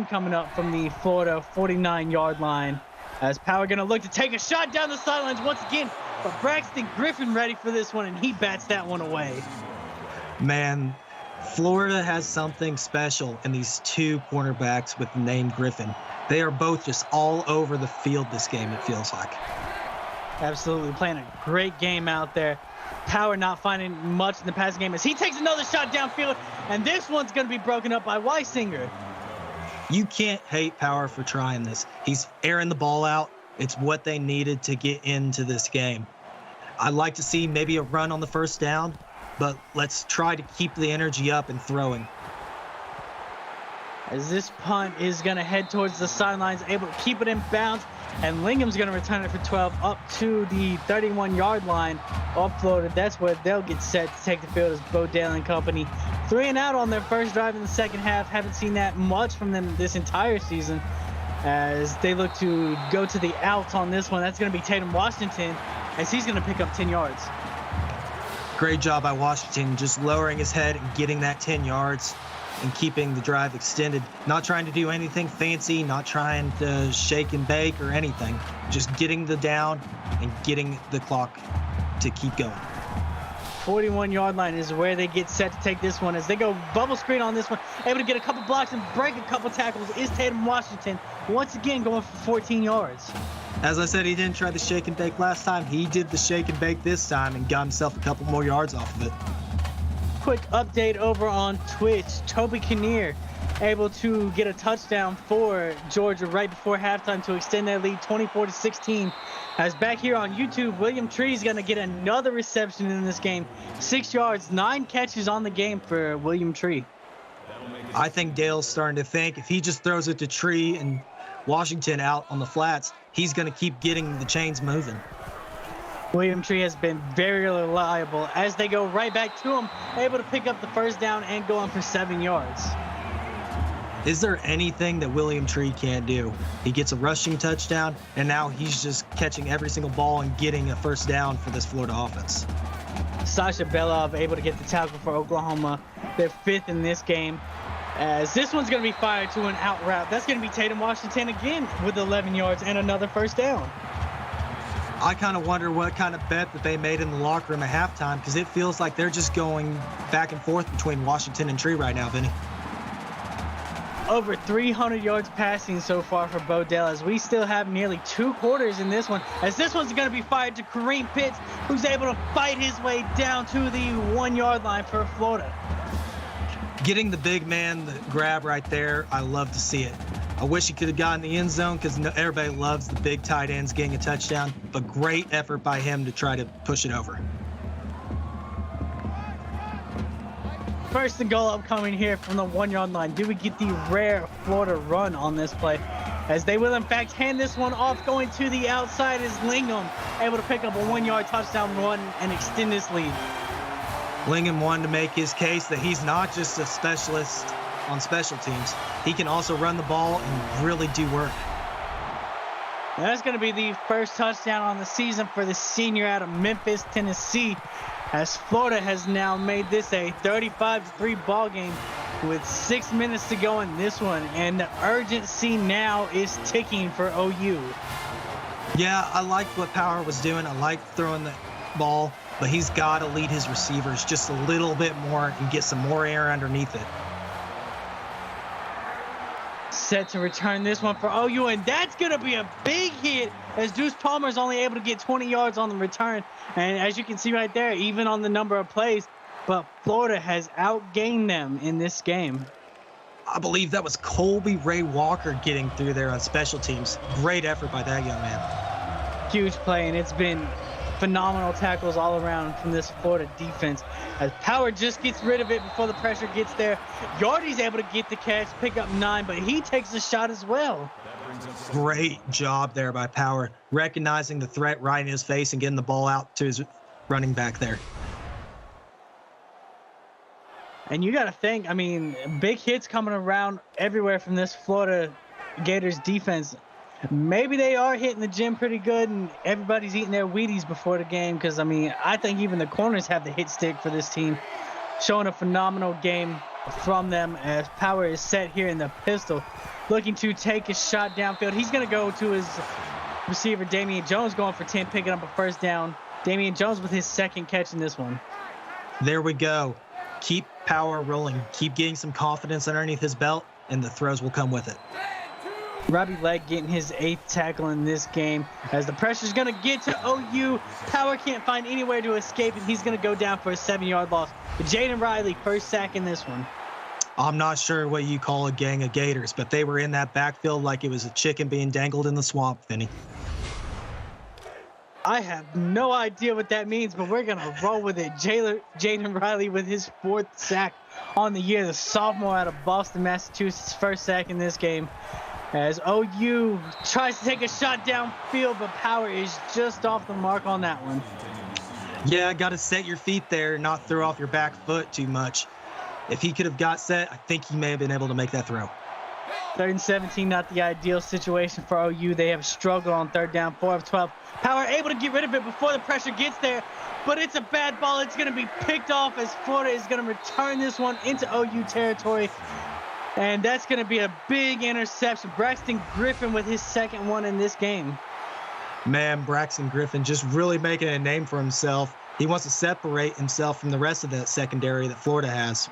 coming up from the Florida 49-yard line. As Power going to look to take a shot down the sidelines once again. But Braxton Griffin ready for this one, and he bats that one away. Man, Florida has something special in these 2 cornerbacks with the name Griffin. They are both just all over the field this game, it feels like. Absolutely, playing a great game out there. Power not finding much in the passing game as he takes another shot downfield, and this one's going to be broken up by Weisinger. You can't hate Power for trying this. He's airing the ball out. It's what they needed to get into this game. I'd like to see maybe a run on the first down, but let's try to keep the energy up and throwing. As this punt is going to head towards the sidelines, able to keep it in bounds, and Lingham's going to return it for 12 up to the 31-yard line, offloaded. That's where they'll get set to take the field as Bodell and company 3 and out on their first drive in the second half. Haven't seen that much from them this entire season as they look to go to the out on this one. That's going to be Tatum Washington as he's going to pick up 10 yards. Great job by Washington, just lowering his head and getting that 10 yards and keeping the drive extended. Not trying to do anything fancy, not trying to shake and bake or anything. Just getting the down and getting the clock to keep going. 41-yard line is where they get set to take this one as they go bubble screen on this one. Able to get a couple blocks and break a couple tackles is Tatum Washington. Once again going for 14 yards. As I said, he didn't try the shake and bake last time. He did the shake and bake this time and got himself a couple more yards off of it. Quick update over on Twitch. Toby Kinnear able to get a touchdown for Georgia right before halftime to extend their lead 24-16. As back here on YouTube, William Tree is going to get another reception in this game. 6 yards, 9 catches on the game for William Tree. I think Dale's starting to think if he just throws it to Tree and Washington out on the flats, he's going to keep getting the chains moving. William Tree has been very reliable as they go right back to him, able to pick up the first down and going for 7 yards. Is there anything that William Tree can't do? He gets a rushing touchdown, and now he's just catching every single ball and getting a first down for this Florida offense. Sasha Belov able to get the tackle for Oklahoma. They're 5th in this game. As this one's going to be fired to an out route. That's going to be Tatum Washington again with 11 yards and another first down. I kind of wonder what kind of bet that they made in the locker room at halftime because it feels like they're just going back and forth between Washington and Tree right now, Vinny. Over 300 yards passing so far for Bodell as we still have nearly 2 quarters in this one. As this one's going to be fired to Kareem Pitts, who's able to fight his way down to the 1-yard line for Florida. Getting the big man the grab right there, I love to see it. I wish he could have gotten the end zone because everybody loves the big tight ends getting a touchdown, but great effort by him to try to push it over. First and goal upcoming here from the 1-yard line. Do we get the rare Florida run on this play? As they will in fact hand this one off, going to the outside is Lingham, able to pick up a 1-yard touchdown run and extend this lead. Lingham wanted to make his case that he's not just a specialist on special teams. He can also run the ball and really do work. That's going to be the first touchdown on the season for the senior out of Memphis, Tennessee, as Florida has now made this a 35-3 ball game with 6 minutes to go in this one, and the urgency now is ticking for OU. Yeah, I liked what Power was doing. I liked throwing the ball, but he's got to lead his receivers just a little bit more and get some more air underneath it. Set to return this one for OU, and that's going to be a big hit as Deuce Palmer is only able to get 20 yards on the return. And as you can see right there, even on the number of plays, but Florida has outgained them in this game. I believe that was Colby Ray Walker getting through there on special teams. Great effort by that young man. Huge play, and it's been phenomenal tackles all around from this Florida defense. As Power just gets rid of it before the pressure gets there. Yardy's able to get the catch, pick up 9, but he takes a shot as well. Great job there by Power, recognizing the threat right in his face and getting the ball out to his running back there. And you got to think, I mean, big hits coming around everywhere from this Florida Gators defense. Maybe they are hitting the gym pretty good and everybody's eating their Wheaties before the game because, I mean, I think even the corners have the hit stick for this team. Showing a phenomenal game from them as Power is set here in the pistol, looking to take a shot downfield. He's going to go to his receiver, Damian Jones, going for 10, picking up a first down. Damian Jones with his second catch in this one. There we go. Keep Power rolling. Keep getting some confidence underneath his belt, and the throws will come with it. Robbie Legg getting his 8th tackle in this game as the pressure's going to get to OU. Power can't find anywhere to escape, and he's going to go down for a 7-yard loss. But Jaden Riley, first sack in this one. I'm not sure what you call a gang of Gators, but they were in that backfield like it was a chicken being dangled in the swamp, Vinny. I have no idea what that means, but we're going to roll with it. Jaden Riley with his 4th sack on the year, the sophomore out of Boston, Massachusetts, first sack in this game. As OU tries to take a shot downfield, but Power is just off the mark on that one. Yeah, got to set your feet there, not throw off your back foot too much. If he could have got set, I think he may have been able to make that throw. 3rd and 17, not the ideal situation for OU. They have struggled on 3rd down, 4 of 12. Power able to get rid of it before the pressure gets there, but it's a bad ball. It's going to be picked off as Florida is going to return this one into OU territory, and that's going to be a big interception. Braxton Griffin with his 2nd one in this game. Man, Braxton Griffin just really making a name for himself. He wants to separate himself from the rest of the secondary that Florida has.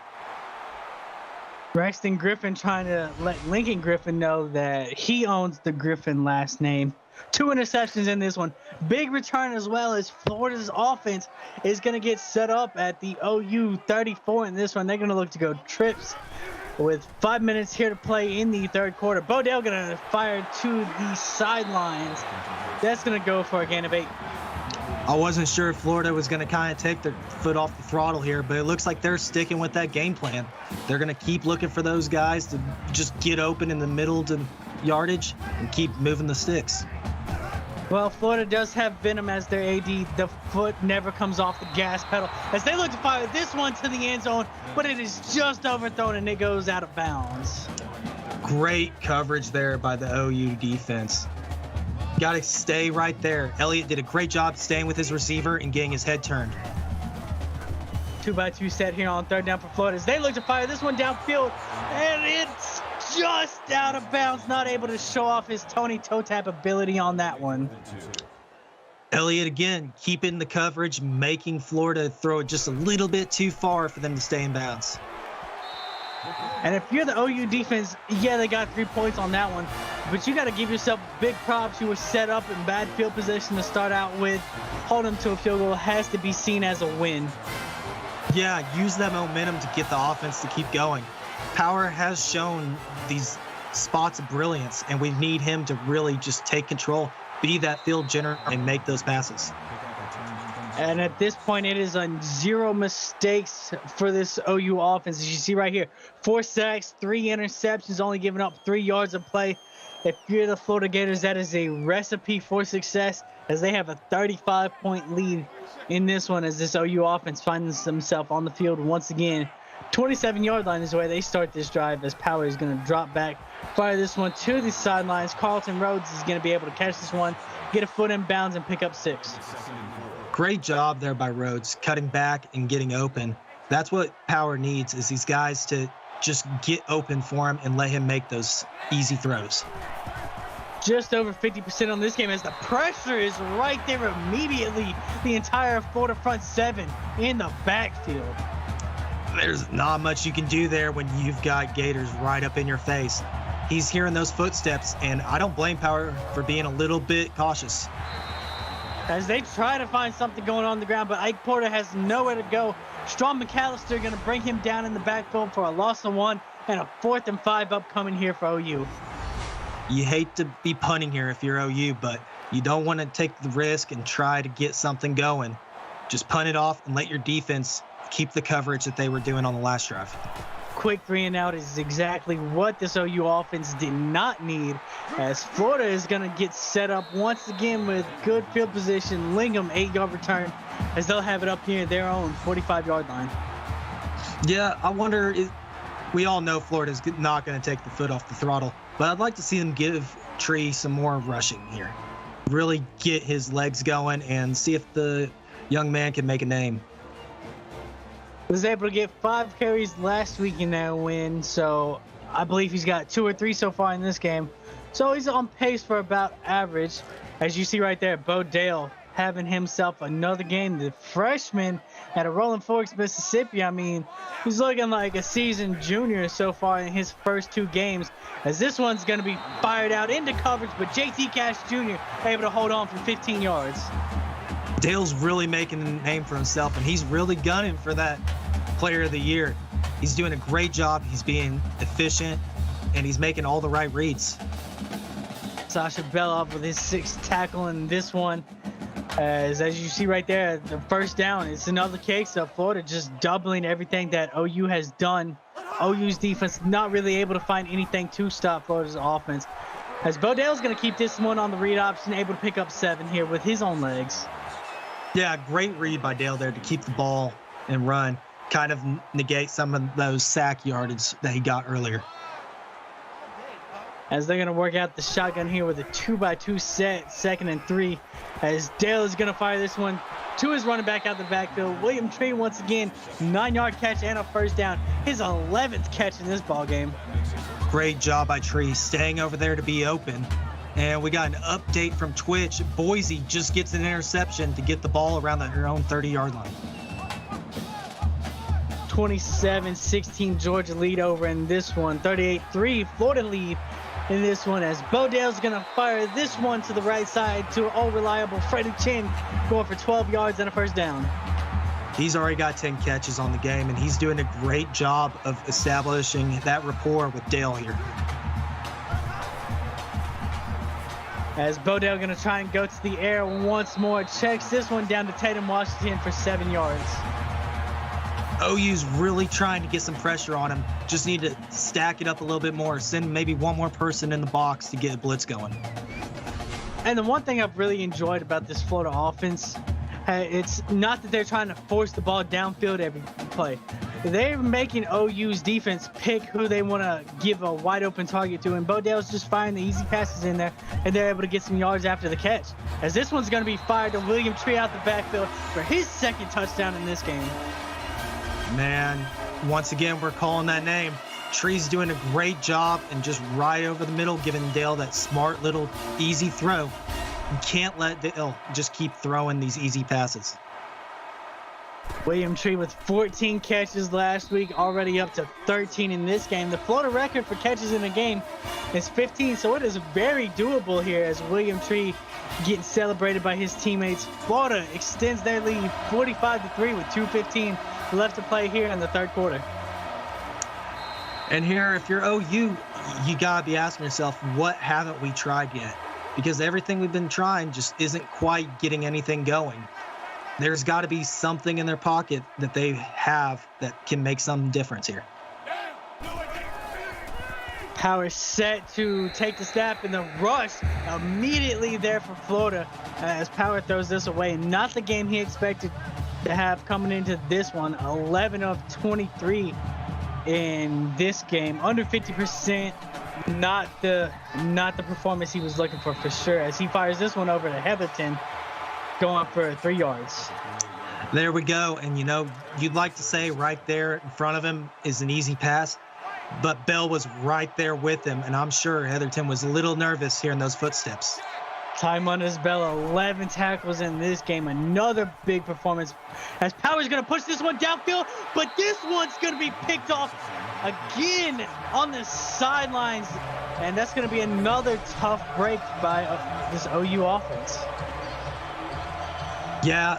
Braxton Griffin trying to let Lincoln Griffin know that he owns the Griffin last name. 2 interceptions in this one. Big return as well, as Florida's offense is going to get set up at the OU 34 in this one. They're going to look to go trips with 5 minutes here to play in the 3rd quarter. Bodell going to fire to the sidelines. That's going to go for a gain of 8. I wasn't sure if Florida was going to kind of take their foot off the throttle here, but it looks like they're sticking with that game plan. They're going to keep looking for those guys to just get open in the middle to yardage and keep moving the sticks. Well, Florida does have Venom as their AD. The foot never comes off the gas pedal as they look to fire this one to the end zone, but it is just overthrown and it goes out of bounds. Great Coverage there by the OU defense. Got to stay right there. Elliott did a great job staying with his receiver and getting his head turned. 2x2 set here on 3rd down for Florida as they look to fire this one downfield, and it's just out of bounds. Not able to show off his Tony toe tap ability on that one. Elliott again keeping the coverage, making Florida throw it just a little bit too far for them to stay in bounds. And if you're the OU defense, yeah, they got 3 points on that one, but you got to give yourself big props. You were set up in bad field position to start out with. Hold them to a field goal has to be seen as a win. Yeah, use that momentum to get the offense to keep going. Power has shown these spots of brilliance, and we need him to really just take control, be that field general, and make those passes. And at this point, it is on 0 mistakes for this OU offense. As you see right here, 4 sacks, 3 interceptions, only giving up 3 yards of play. If you're the Florida Gators, that is a recipe for success, as they have a 35-point lead in this one, as this OU offense finds themselves on the field once again. 27-yard line is where they start this drive, as Power is going to drop back, fire this one to the sidelines. Carlton Rhodes is going to be able to catch this one, get a foot in bounds, and pick up 6. Great job there by Rhodes, cutting back and getting open. That's what Power needs, is these guys to just get open for him and let him make those easy throws. Just over 50% on this game, as the pressure is right there immediately. The entire Florida front 7 in the backfield. There's not much you can do there when you've got Gators right up in your face. He's hearing those footsteps, and I don't blame Power for being a little bit cautious. As they try to find something going on the ground, but Ike Porter has nowhere to go. Strong McAllister going to bring him down in the backfield for a loss of 1 and a 4th and 5 upcoming here for OU. You hate to be punting here if you're OU, but you don't want to take the risk and try to get something going. Just punt it off and let your defense keep the coverage that they were doing on the last drive. Quick 3 and out is exactly what this OU offense did not need, as Florida is going to get set up once again with good field position. Lingham 8-yard return, as they'll have it up here at their own 45-yard line. Yeah, I wonder, we all know Florida's not going to take the foot off the throttle, but I'd like to see them give Tree some more rushing here. Really get his legs going and see if the young man can make a name. Was able to get 5 carries last week in that win, so I believe he's got 2 or 3 so far in this game. So he's on pace for about average. As you see right there, Bo Dale having himself another game. The freshman at a Rolling Forks, Mississippi, I mean, he's looking like a seasoned junior so far in his first 2 games, as this one's going to be fired out into coverage, but JT Cash Jr. able to hold on for 15 yards. Dale's really making a name for himself, and he's really gunning for that Player of the Year. He's doing a great job. He's being efficient, and he's making all the right reads. Sasha Belov with his 6th tackle in this one. As you see right there, the first down, it's another case of Florida just doubling everything that OU has done. OU's defense not really able to find anything to stop Florida's offense. As Bodell's going to keep this one on the read option, able to pick up 7 here with his own legs. Yeah, great read by Dale there to keep the ball and run. kind of negate some of those sack yardage that he got earlier. As they're going to work out the shotgun here with a 2x2 set, 2nd and 3. As Dale is going to fire this one to his running back out the backfield. William Tree once again, 9-yard catch and a first down. His 11th catch in this ball game. Great job by Tree staying over there to be open. And we got an update from Twitch. Boise just gets an interception to get the ball around their own 30-yard line. 27-16 Georgia lead over in this one. 38-3 Florida lead in this one, as Bodale's gonna fire this one to the right side to all reliable Freddie Chin, going for 12 yards and a first down. He's already got 10 catches on the game, and he's doing a great job of establishing that rapport with Dale here. As Bodale gonna try and go to the air once more, checks this one down to Tatum Washington for 7 yards. OU's really trying to get some pressure on him. Just need to stack it up a little bit more. Send maybe one more person in the box to get a blitz going. And the one thing I've really enjoyed about this Florida offense, it's not that they're trying to force the ball downfield every play. They're making OU's defense pick who they want to give a wide open target to, and Bodale's just firing the easy passes in there, and they're able to get some yards after the catch. As this one's going to be fired to William Tree out the backfield for his 2nd touchdown in this game. Man, once again, we're calling that name. Tree's doing a great job and just right over the middle, giving Dale that smart little easy throw. You can't let Dale just keep throwing these easy passes. William Tree with 14 catches last week, already up to 13 in this game. The Florida record for catches in a game is 15, so it is very doable here as William Tree getting celebrated by his teammates. Florida extends their lead 45-3 with 2:15 left to play here in the 3rd quarter. And here, if you're OU, you gotta be asking yourself, what haven't we tried yet? Because everything we've been trying just isn't quite getting anything going. There's got to be something in their pocket that they have that can make some difference here. Power set to take the snap, and the rush immediately there for Florida as Power throws this away. Not the game he expected to have coming into this one. 11 of 23 in this game, under 50%. Not the performance he was looking for sure, as he fires this one over to Heatherton, going for 3 yards. There we go. And you know, you'd like to say right there in front of him is an easy pass, but Bell was right there with him, and I'm sure Heatherton was a little nervous hearing those footsteps. Ty Mundes Bell, 11 tackles in this game. Another big performance as Power's going to push this one downfield, but this one's going to be picked off again on the sidelines, and that's going to be another tough break by this OU offense. Yeah,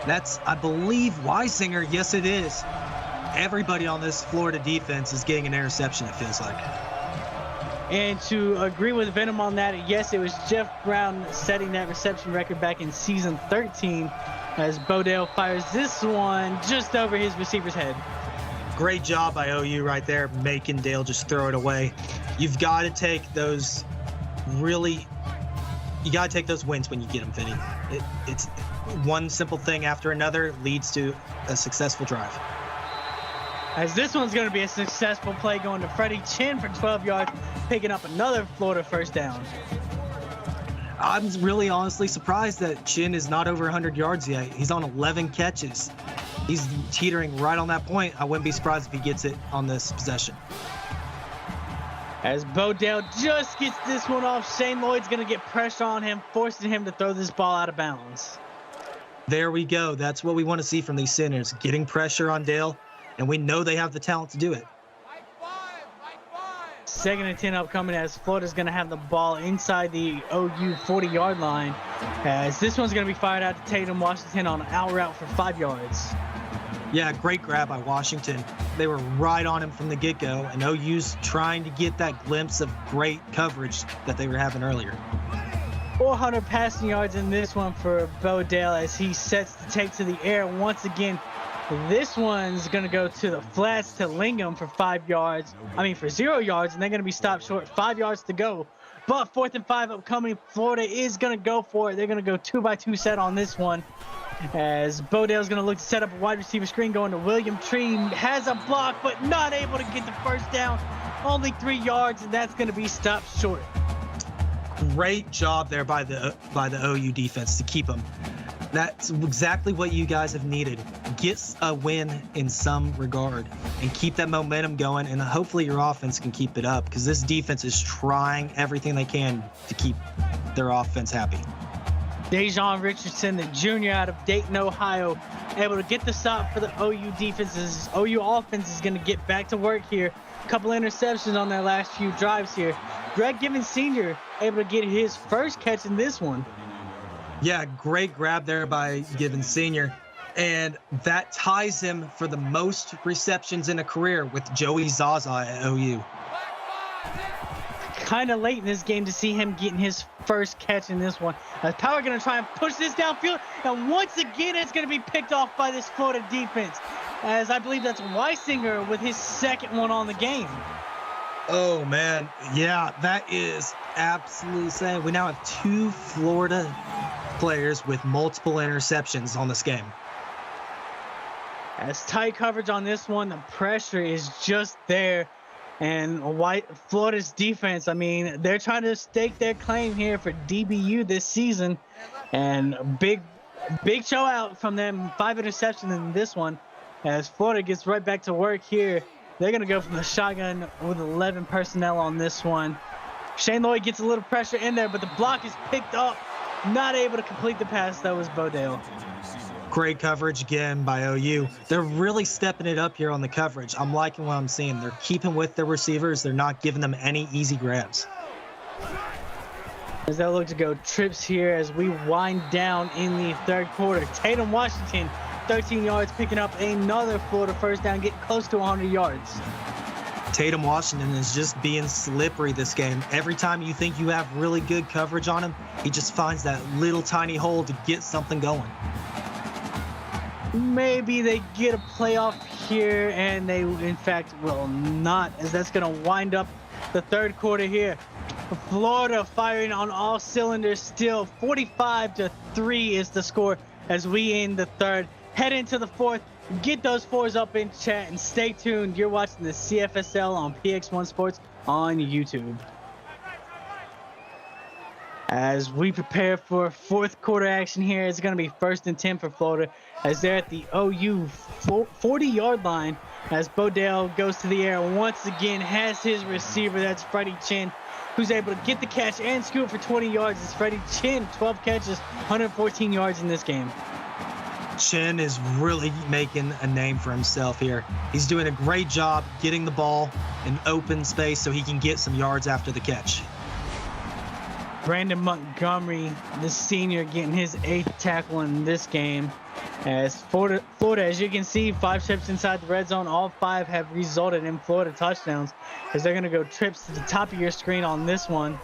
that's, I believe, Weisinger. Yes, it is. Everybody on this Florida defense is getting an interception, it feels like. And to agree with Venom on that, yes, it was Jeff Brown setting that reception record back in season 13 as Bodale fires this one just over his receiver's head. Great job by OU right there, making Dale just throw it away. You've got to take those you got to take those wins when you get them, Vinny. It's one simple thing after another leads to a successful drive. As this one's going to be a successful play going to Freddie Chin for 12 yards, picking up another Florida first down. I'm really honestly surprised that Chin is not over 100 yards yet. He's on 11 catches. He's teetering right on that point. I wouldn't be surprised if he gets it on this possession. As Bodale just gets this one off, Shane Lloyd's going to get pressure on him, forcing him to throw this ball out of bounds. There we go. That's what we want to see from these centers, getting pressure on Dale, and we know they have the talent to do it. 2nd and 10 upcoming as Florida's going to have the ball inside the OU 40-yard line. As this one's going to be fired out to Tatum Washington on an out route for 5 yards. Yeah, great grab by Washington. They were right on him from the get-go, and OU's trying to get that glimpse of great coverage that they were having earlier. 400 passing yards in this one for Bodale as he sets to take to the air once again. This one's going to go to the flats to Lingham for 0 yards, and they're going to be stopped short. 5 yards to go. But 4th and 5 upcoming. Florida is going to go for it. They're going to go 2-by-2 set on this one. As Bodale's going to look to set up a wide receiver screen going to William Tree. Has a block, but not able to get the first down. Only 3 yards, and that's going to be stopped short. Great job there by the OU defense to keep them. That's exactly what you guys have needed. Get a win in some regard and keep that momentum going, and hopefully your offense can keep it up, because this defense is trying everything they can to keep their offense happy. Dejon Richardson, the junior out of Dayton, Ohio, able to get the stop for the OU defenses. OU offense is going to get back to work here. A couple interceptions on their last few drives here. Greg Givens Sr. able to get his first catch in this one. Yeah, great grab there by Givens Sr. And that ties him for the most receptions in a career with Joey Zaza at OU. Kind of late in this game to see him getting his first catch in this one. Power going to try and push this downfield, and once again it's going to be picked off by this Florida defense, as I believe that's Weisinger with his second one on the game. Oh man, yeah, that is absolutely insane. We now have 2 Florida players with multiple interceptions on this game. As tight coverage on this one, the pressure is just there. And Florida's defense, I mean, they're trying to stake their claim here for DBU this season. And big show out from them. 5 interceptions in this one. As Florida gets right back to work here. They're going to go from the shotgun with 11 personnel on this one. Shane Lloyd gets a little pressure in there, but the block is picked up. Not able to complete the pass, though, was Bodale. Great coverage again by OU. They're really stepping it up here on the coverage. I'm liking what I'm seeing. They're keeping with their receivers. They're not giving them any easy grabs. As they look to go trips here as we wind down in the third quarter. Tatum Washington, 13 yards, picking up another Florida first down, getting close to 100 yards. Tatum Washington is just being slippery this game. Every time you think you have really good coverage on him, he just finds that little tiny hole to get something going. Maybe they get a playoff here, and they in fact will not, as that's going to wind up the third quarter here. Florida firing on all cylinders still. 45-3 is the score as we end the third. Head into the fourth. Get those 4s up in chat and stay tuned. You're watching the CFSL on PX1 Sports on YouTube. As we prepare for fourth quarter action here, it's going to be 1st and 10 for Florida as they're at the OU 40-yard line as Bodale goes to the air once again, has his receiver, that's Freddie Chin, who's able to get the catch and scoot for 20 yards. It's Freddie Chin, 12 catches, 114 yards in this game. Chin is really making a name for himself here. He's doing a great job getting the ball in open space so he can get some yards after the catch. Brandon Montgomery, the senior, getting his 8th tackle in this game. As Florida, as you can see, 5 trips inside the red zone. All 5 have resulted in Florida touchdowns as they're going to go trips to the top of your screen on this one.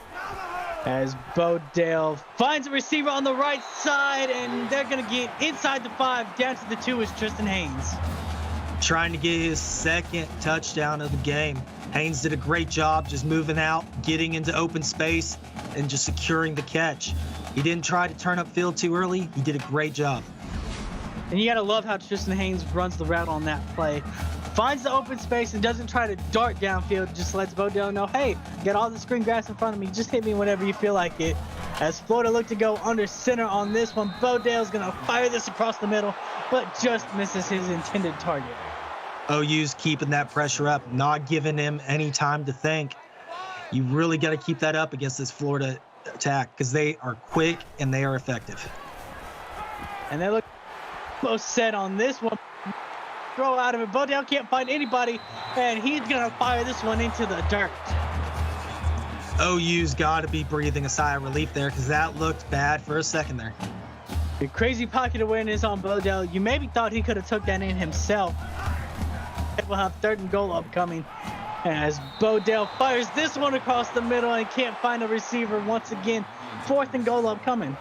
As Bodale finds a receiver on the right side, and they're going to get inside the 5, down to the 2 is Tristan Haynes. Trying to get his 2nd touchdown of the game. Haynes did a great job just moving out, getting into open space, and just securing the catch. He didn't try to turn upfield too early. He did a great job. And you got to love how Tristan Haynes runs the route on that play. Finds the open space and doesn't try to dart downfield, just lets Bodale know, hey, get all this green grass in front of me, just hit me whenever you feel like it. As Florida look to go under center on this one, Bodale's going to fire this across the middle, but just misses his intended target. OU's keeping that pressure up, not giving him any time to think. You really got to keep that up against this Florida attack because they are quick and they are effective. And they look close set on this one. Throw out of it. Bodale can't find anybody, and he's going to fire this one into the dirt. OU's got to be breathing a sigh of relief there because that looked bad for a second there. The crazy pocket awareness on Bodale. You maybe thought he could have took that in himself. We'll have 3rd and goal upcoming as Bodale fires this one across the middle and can't find a receiver once again. 4th and goal upcoming.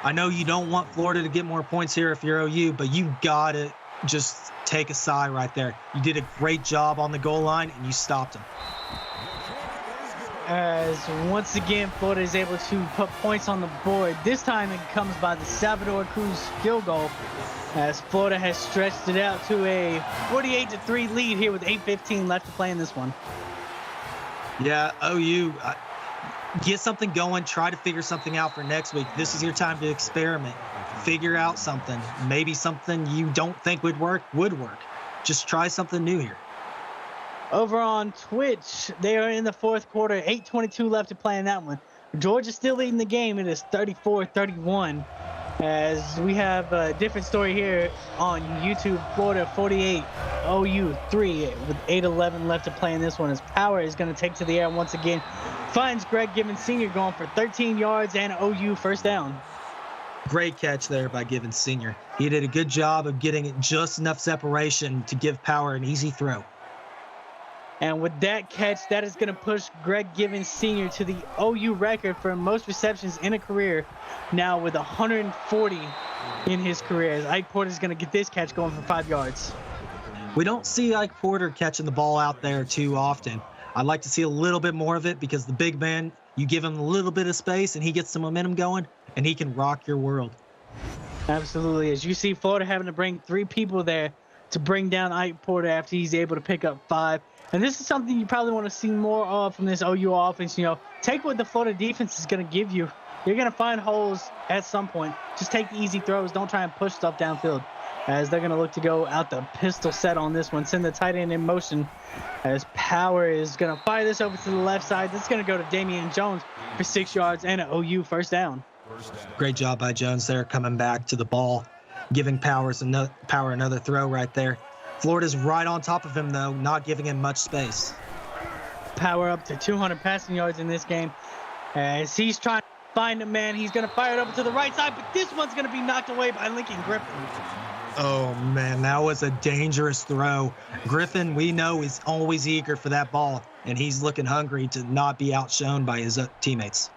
I know you don't want Florida to get more points here if you're OU, but you got to just take a sigh right there. You did a great job on the goal line and you stopped him. as once again Florida is able to put points on the board. This time it comes by the Salvador Cruz field goal, as Florida has stretched it out to a 48-3 lead here with 8:15 left to play in this one. Yeah, OU, get something going. Try to figure something out for next week. This is your time to experiment. Figure out something. Maybe something you don't think would work. Just try something new here. Over on Twitch, they are in the fourth quarter, 8:22 left to play in that one. Georgia's still leading the game. It is 34-31. As we have a different story here on YouTube. Florida 48, OU 3 with 8:11 left to play in this one, as Power is going to take to the air once again. Finds Greg Givens Sr. going for 13 yards and OU first down. Great catch there by Givens Sr. He did a good job of getting it just enough separation to give Power an easy throw. And with that catch, that is going to push Greg Givens Sr. to the OU record for most receptions in a career, now with 140 in his career, as Ike Porter is going to get this catch going for 5 yards. We don't see Ike Porter catching the ball out there too often. I'd like to see a little bit more of it, because the big man, you give him a little bit of space and he gets some momentum going and he can rock your world. Absolutely. As you see Florida having to bring 3 people there to bring down Ike Porter after he's able to pick up 5. And this is something you probably want to see more of from this OU offense. You know, take what the Florida defense is going to give you. You're going to find holes at some point. Just take the easy throws. Don't try and push stuff downfield, as they're going to look to go out the pistol set on this one. Send the tight end in motion, as Power is going to fire this over to the left side. This is going to go to Damian Jones for 6 yards and an OU first down. Great job by Jones there, coming back to the ball, giving Power another throw right there. Florida's right on top of him, though, not giving him much space. Power up to 200 passing yards in this game, as he's trying to find a man. He's going to fire it over to the right side, but this one's going to be knocked away by Lincoln Griffin. Oh, man, that was a dangerous throw. Griffin, we know, is always eager for that ball, and he's looking hungry to not be outshone by his teammates.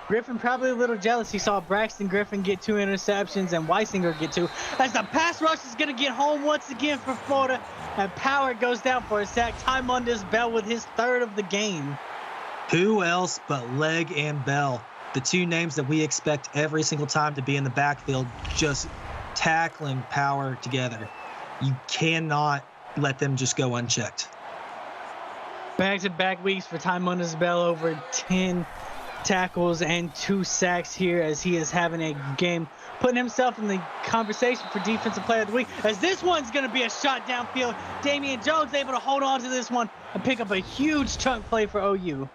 Griffin probably a little jealous. He saw Braxton Griffin get 2 interceptions and Weisinger get 2. As the pass rush is going to get home once again for Florida, and Power goes down for a sack. Tymondes Bell with his 3rd of the game. Who else but Legg and Bell, the 2 names that we expect every single time to be in the backfield, just tackling Power together. You cannot let them just go unchecked. Back-to-back weeks for Tymondes Bell, over 10 tackles and 2 sacks here, as he is having a game, putting himself in the conversation for defensive player of the week, as this one's going to be a shot downfield. Damian Jones able to hold on to this one and pick up a huge chunk play for OU.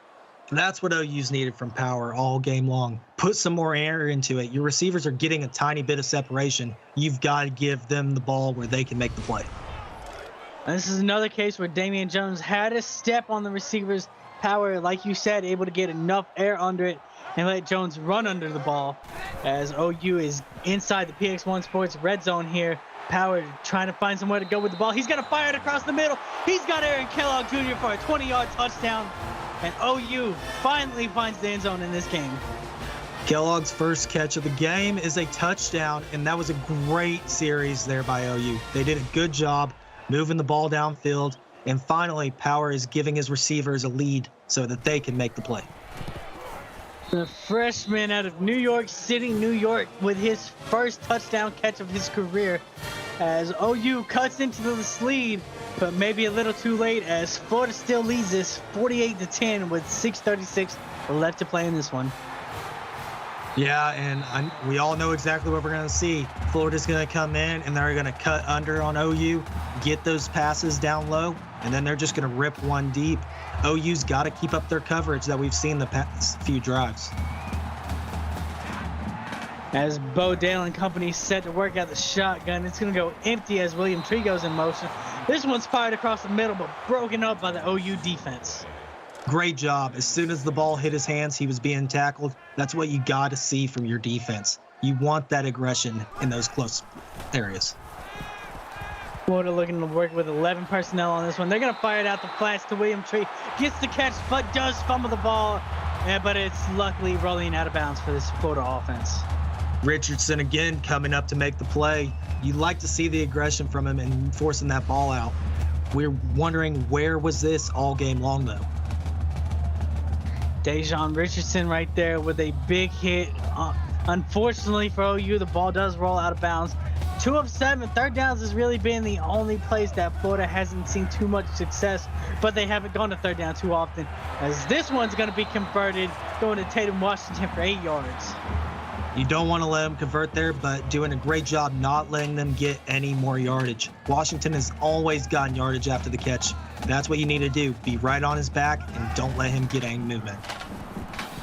That's what OU's needed from Power all game long. Put some more air into it. Your receivers are getting a tiny bit of separation. You've got to give them the ball where they can make the play. And this is another case where Damian Jones had a step on the receivers. Power, like you said, able to get enough air under it and let Jones run under the ball, as OU is inside the PX1 Sports red zone here. Power trying to find somewhere to go with the ball. He's going to fire it across the middle. He's got Aaron Kellogg Jr. for a 20-yard touchdown, and OU finally finds the end zone in this game. Kellogg's first catch of the game is a touchdown, and that was a great series there by OU. They did a good job moving the ball downfield. And finally, Power is giving his receivers a lead so that they can make the play. The freshman out of New York City, New York, with his first touchdown catch of his career, as OU cuts into the lead, but maybe a little too late, as Florida still leads this 48-10 with 6:36 left to play in this one. Yeah, and we all know exactly what we're going to see. Florida's going to come in, and they're going to cut under on OU, get those passes down low, and then they're just going to rip one deep. OU's got to keep up their coverage that we've seen the past few drives. As Bo Dale and company set to work out the shotgun, it's going to go empty as William Tree goes in motion. This one's fired across the middle, but broken up by the OU defense. Great job. As soon as the ball hit his hands, he was being tackled. That's what you got to see from your defense. You want that aggression in those close areas. Florida looking to work with 11 personnel on this one. They're going to fire it out the flats to William Tree. Gets the catch, but does fumble the ball. But it's luckily rolling out of bounds for this Florida offense. Richardson again coming up to make the play. You like to see the aggression from him and forcing that ball out. We're wondering, where was this all game long, though? Dejon Richardson right there with a big hit. Unfortunately for OU, the ball does roll out of bounds. 2 of 7. Third downs has really been the only place that Florida hasn't seen too much success, but they haven't gone to third down too often, as this one's going to be converted, going to Tatum Washington for 8 yards. You don't want to let them convert there, but doing a great job not letting them get any more yardage. Washington has always gotten yardage after the catch. That's what you need to do. Be right on his back and don't let him get any movement.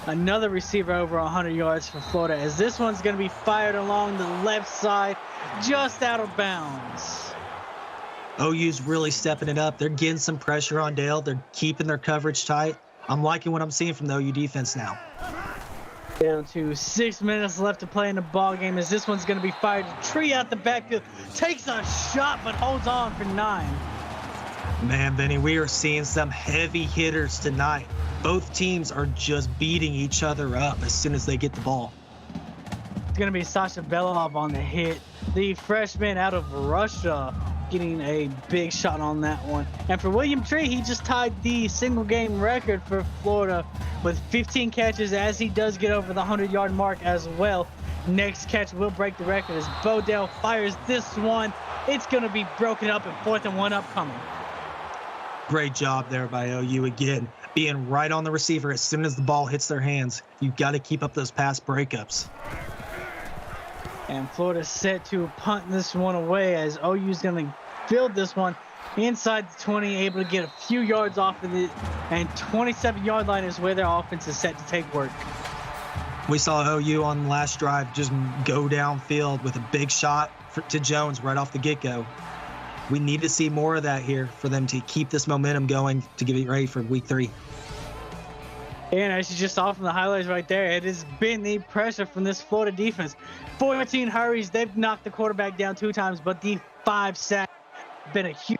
Another receiver over 100 yards for Florida, as this one's going to be fired along the left side, just out of bounds. OU's really stepping it up. They're getting some pressure on Dale. They're keeping their coverage tight. I'm liking what I'm seeing from the OU defense now. Down to 6 minutes left to play in the ball game, as this one's going to be fired. Tree out the backfield, takes a shot but holds on for 9. Man, Benny, we are seeing some heavy hitters tonight. Both teams are just beating each other up as soon as they get the ball. It's going to be Sasha Belov on the hit. The freshman out of Russia getting a big shot on that one. And for William Tree, he just tied the single game record for Florida with 15 catches, as he does get over the 100-yard mark as well. Next catch will break the record as Bodell fires this one. It's going to be broken up and 4th and 1 upcoming. Great job there by OU again, being right on the receiver as soon as the ball hits their hands. You've got to keep up those pass breakups. And Florida's set to punt this one away, as OU's going to field this one inside the 20, able to get a few yards off of it, and 27-yard line is where their offense is set to take work. We saw OU on the last drive just go downfield with a big shot to Jones right off the get-go. We need to see more of that here for them to keep this momentum going to get it ready for week 3. And as you just saw from the highlights right there, it has been the pressure from this Florida defense. 14 hurries. They've knocked the quarterback down 2 times, but the 5 sacks have been a huge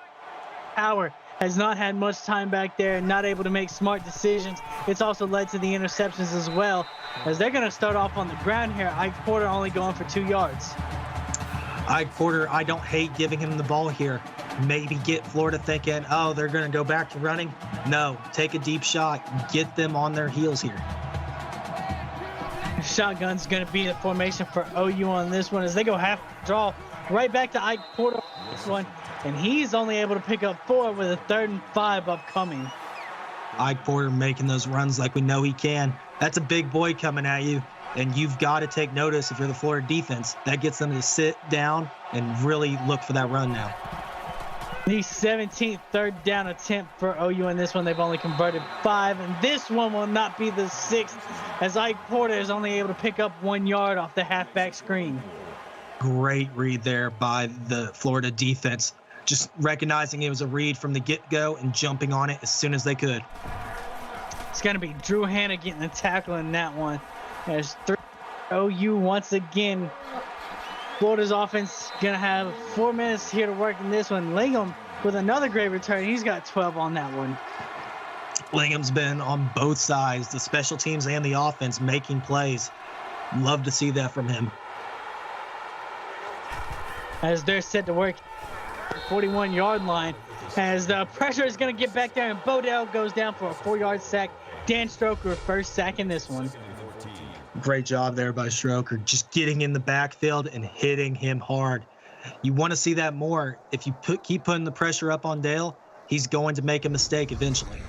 power. Has not had much time back there, not able to make smart decisions. It's also led to the interceptions as well, as they're going to start off on the ground here. Ike Porter only going for 2 yards. Ike Porter, I don't hate giving him the ball here. Maybe get Florida thinking, oh, they're going to go back to running. No, take a deep shot. Get them on their heels here. Shotgun's going to be the formation for OU on this one, as they go half draw right back to Ike Porter on this one. And he's only able to pick up 4 with a 3rd and 5 upcoming. Ike Porter making those runs like we know he can. That's a big boy coming at you. And you've got to take notice if you're the Florida defense. That gets them to sit down and really look for that run now. The 17th third down attempt for OU in this one. They've only converted 5, and this one will not be the 6th, as Ike Porter is only able to pick up 1 yard off the halfback screen. Great read there by the Florida defense. Just recognizing it was a read from the get-go and jumping on it as soon as they could. It's going to be Drew Hanna getting the tackle in that one. There's 3 OU once again. Florida's offense going to have 4 minutes here to work in this one. Lingham with another great return. He's got 12 on that one. Lingham's been on both sides, the special teams and the offense, making plays. Love to see that from him. As they're set to work 41-yard line, as the pressure is going to get back there, and Bodell goes down for a 4-yard sack. Dan Stroker, first sack in this one. Great job there by Stroker, just getting in the backfield and hitting him hard. You want to see that more. If you keep putting the pressure up on Dale, he's going to make a mistake eventually.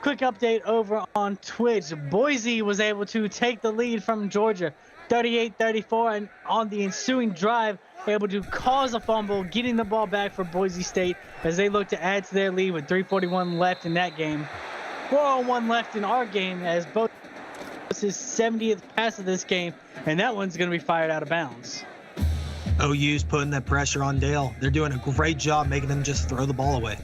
Quick update over on Twitch. Boise was able to take the lead from Georgia 38-34, and on the ensuing drive, able to cause a fumble, getting the ball back for Boise State as they look to add to their lead with 3:41 left in that game. 4:01 left in our game, as both his 70th pass of this game, and that one's going to be fired out of bounds. OU's putting that pressure on Dale. They're doing a great job making them just throw the ball away.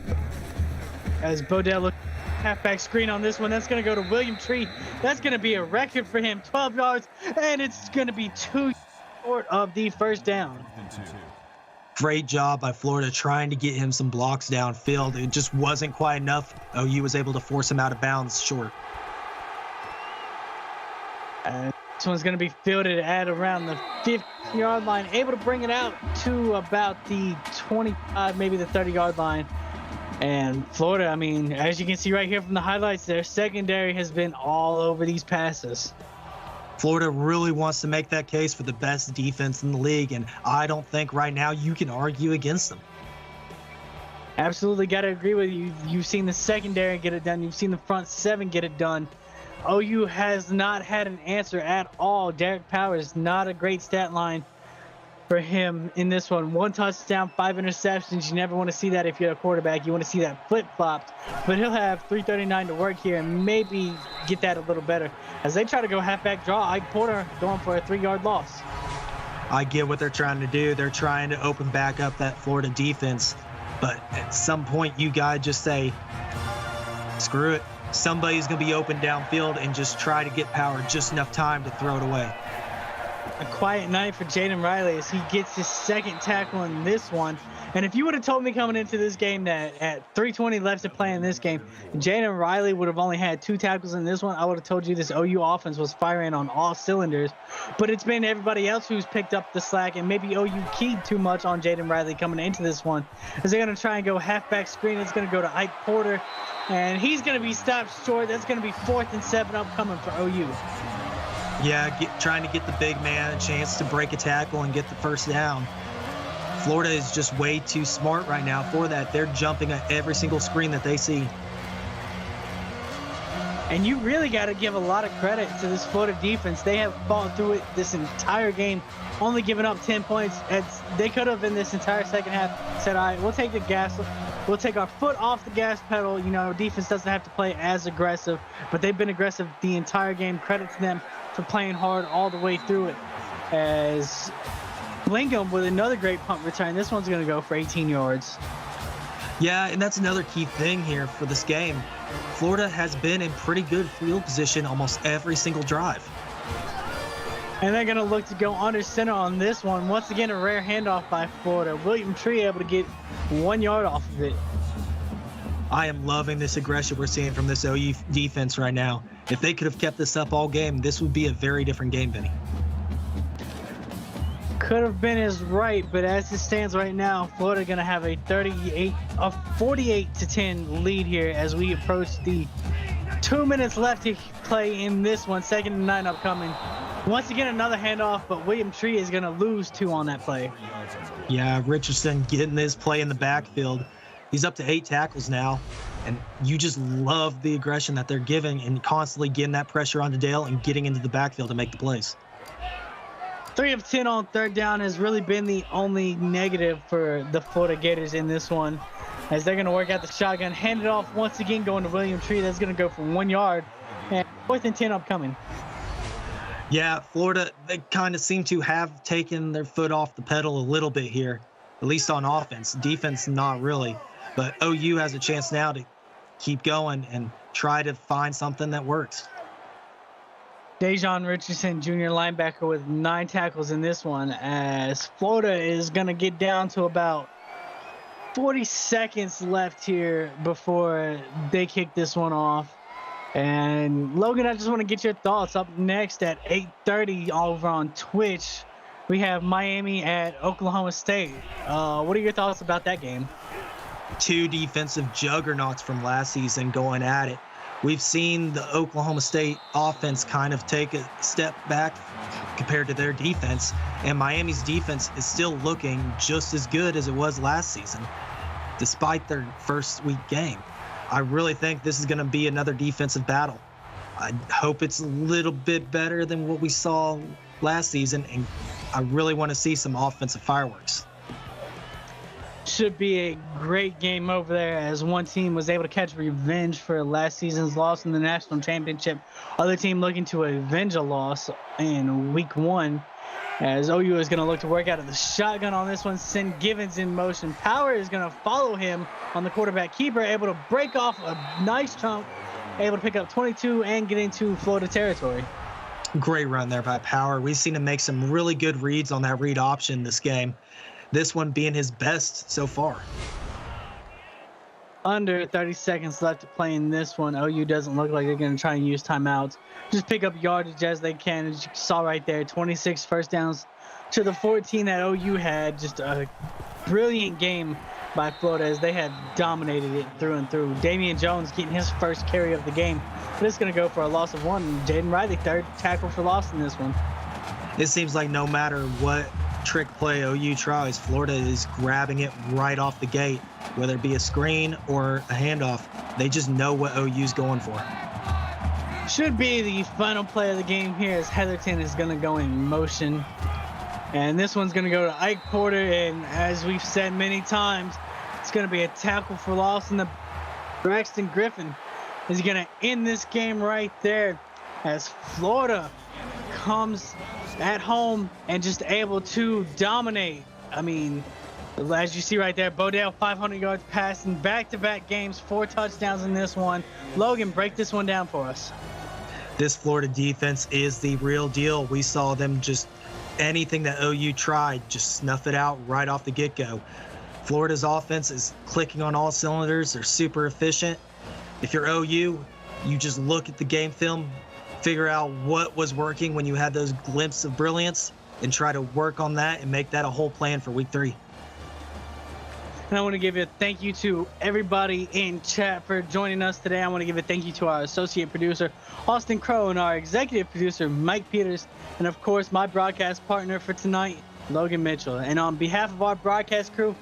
As Bodell looks halfback screen on this one, that's going to go to William Tree. That's going to be a record for him, 12 yards, and it's going to be 2 short of the first down. Great job by Florida trying to get him some blocks downfield. It just wasn't quite enough. OU was able to force him out of bounds short. This one's going to be fielded at around the 50-yard line, able to bring it out to about the 25, maybe the 30-yard line. And Florida, I mean, as you can see right here from the highlights, their secondary has been all over these passes. Florida really wants to make that case for the best defense in the league, and I don't think right now you can argue against them. Absolutely got to agree with you. You've seen the secondary get it done. You've seen the front seven get it done. OU has not had an answer at all. Derek Powers, not a great stat line for him in this one. 1 touchdown, 5 interceptions. You never want to see that if you're a quarterback. You want to see that flip-flopped. But he'll have 339 to work here and maybe get that a little better. As they try to go halfback draw, Ike Porter going for a 3-yard loss. I get what they're trying to do. They're trying to open back up that Florida defense. But at some point, you got to just say, screw it. Somebody's going to be open downfield and just try to get Power just enough time to throw it away. A quiet night for Jaden Riley as he gets his second tackle in this one. And if you would have told me coming into this game that at 3:20 left to play in this game, Jaden Riley would have only had 2 tackles in this one, I would have told you this OU offense was firing on all cylinders. But it's been everybody else who's picked up the slack, and maybe OU keyed too much on Jaden Riley coming into this one. As they're going to try and go halfback screen, it's going to go to Ike Porter, and he's going to be stopped short. That's going to be 4th and 7 upcoming for OU. Yeah, trying to get the big man a chance to break a tackle and get the first down. Florida is just way too smart right now for that. They're jumping at every single screen that they see. And you really got to give a lot of credit to this Florida defense. They have fought through it this entire game, only giving up 10 points. They could have in this entire second half said, all right, we'll take the gas. We'll take our foot off the gas pedal. You know, defense doesn't have to play as aggressive, but they've been aggressive the entire game. Credit to them for playing hard all the way through it. As Lingham with another great punt return. This one's going to go for 18 yards. Yeah, and that's another key thing here for this game. Florida has been in pretty good field position almost every single drive. And they're going to look to go under center on this one. Once again, a rare handoff by Florida. William Tree able to get 1 yard off of it. I am loving this aggression we're seeing from this OU defense right now. If they could have kept this up all game, this would be a very different game, Vinny. Could have been is right, but as it stands right now, Florida going to have a 48-10 lead here as we approach the 2 minutes left to play in this one. 2nd and 9 upcoming. Once again, another handoff, but William Tree is going to lose 2 on that play. Yeah, Richardson getting this play in the backfield. He's up to 8 tackles now, and you just love the aggression that they're giving and constantly getting that pressure onto Dale and getting into the backfield to make the plays. 3 of 10 on 3rd down has really been the only negative for the Florida Gators in this one, as they're going to work out the shotgun, hand it off once again, going to William Tree. That's going to go for 1 yard, and 4th and 10 upcoming. Yeah, Florida, they kind of seem to have taken their foot off the pedal a little bit here, at least on offense. Defense, not really. But OU has a chance now to keep going and try to find something that works. Dejon Richardson, junior linebacker, with 9 tackles in this one, as Florida is going to get down to about 40 seconds left here before they kick this one off. And Logan, I just want to get your thoughts. Up next at 8:30 over on Twitch, we have Miami at Oklahoma State. What are your thoughts about that game? 2 defensive juggernauts from last season going at it. We've seen the Oklahoma State offense kind of take a step back compared to their defense, and Miami's defense is still looking just as good as it was last season, despite their first week game. I really think this is going to be another defensive battle. I hope it's a little bit better than what we saw last season, and I really want to see some offensive fireworks. Should be a great game over there, as one team was able to catch revenge for last season's loss in the national championship. Other team looking to avenge a loss in week 1, as OU is going to look to work out of the shotgun on this one. Send Givens in motion. Power is going to follow him on the quarterback keeper, able to break off a nice chunk, able to pick up 22 and get into Florida territory. Great run there by Power. We've seen him make some really good reads on that read option this game. This one being his best so far. Under 30 seconds left to play in this one. OU doesn't look like they're going to try and use timeouts. Just pick up yardage as they can. As you saw right there, 26 first downs to the 14 that OU had. Just a brilliant game by Florida as they had dominated it through and through. Damian Jones getting his first carry of the game, but it's going to go for a loss of 1. Jaden Riley, third tackle for loss in this one. It seems like no matter what trick play OU tries, Florida is grabbing it right off the gate, whether it be a screen or a handoff. They just know what OU's going for. Should be the final play of the game here as Heatherton is going to go in motion. And this one's going to go to Ike Porter, and as we've said many times, it's going to be a tackle for loss, and the Braxton Griffin is going to end this game right there as Florida comes at home and just able to dominate. I mean, as you see right there, Bodell 500 yards passing, back-to-back games, 4 touchdowns in this one. Logan, break this one down for us. This Florida defense is the real deal. We saw them just anything that OU tried, just snuff it out right off the get-go. Florida's offense is clicking on all cylinders. They're super efficient. If you're OU, you just look at the game film, figure out what was working when you had those glimpses of brilliance, and try to work on that and make that a whole plan for week 3. And I want to give a thank you to everybody in chat for joining us today. I want to give a thank you to our associate producer, Austin Crow, and our executive producer, Mike Peters, and of course, my broadcast partner for tonight, Logan Mitchell. And on behalf of our broadcast crew,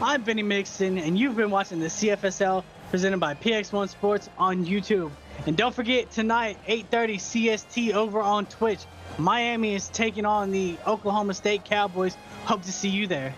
I'm Benny Mixon, and you've been watching the CFSL presented by PX1 Sports on YouTube. And don't forget, tonight, 8:30 CST over on Twitch, Miami is taking on the Oklahoma State Cowboys. Hope to see you there.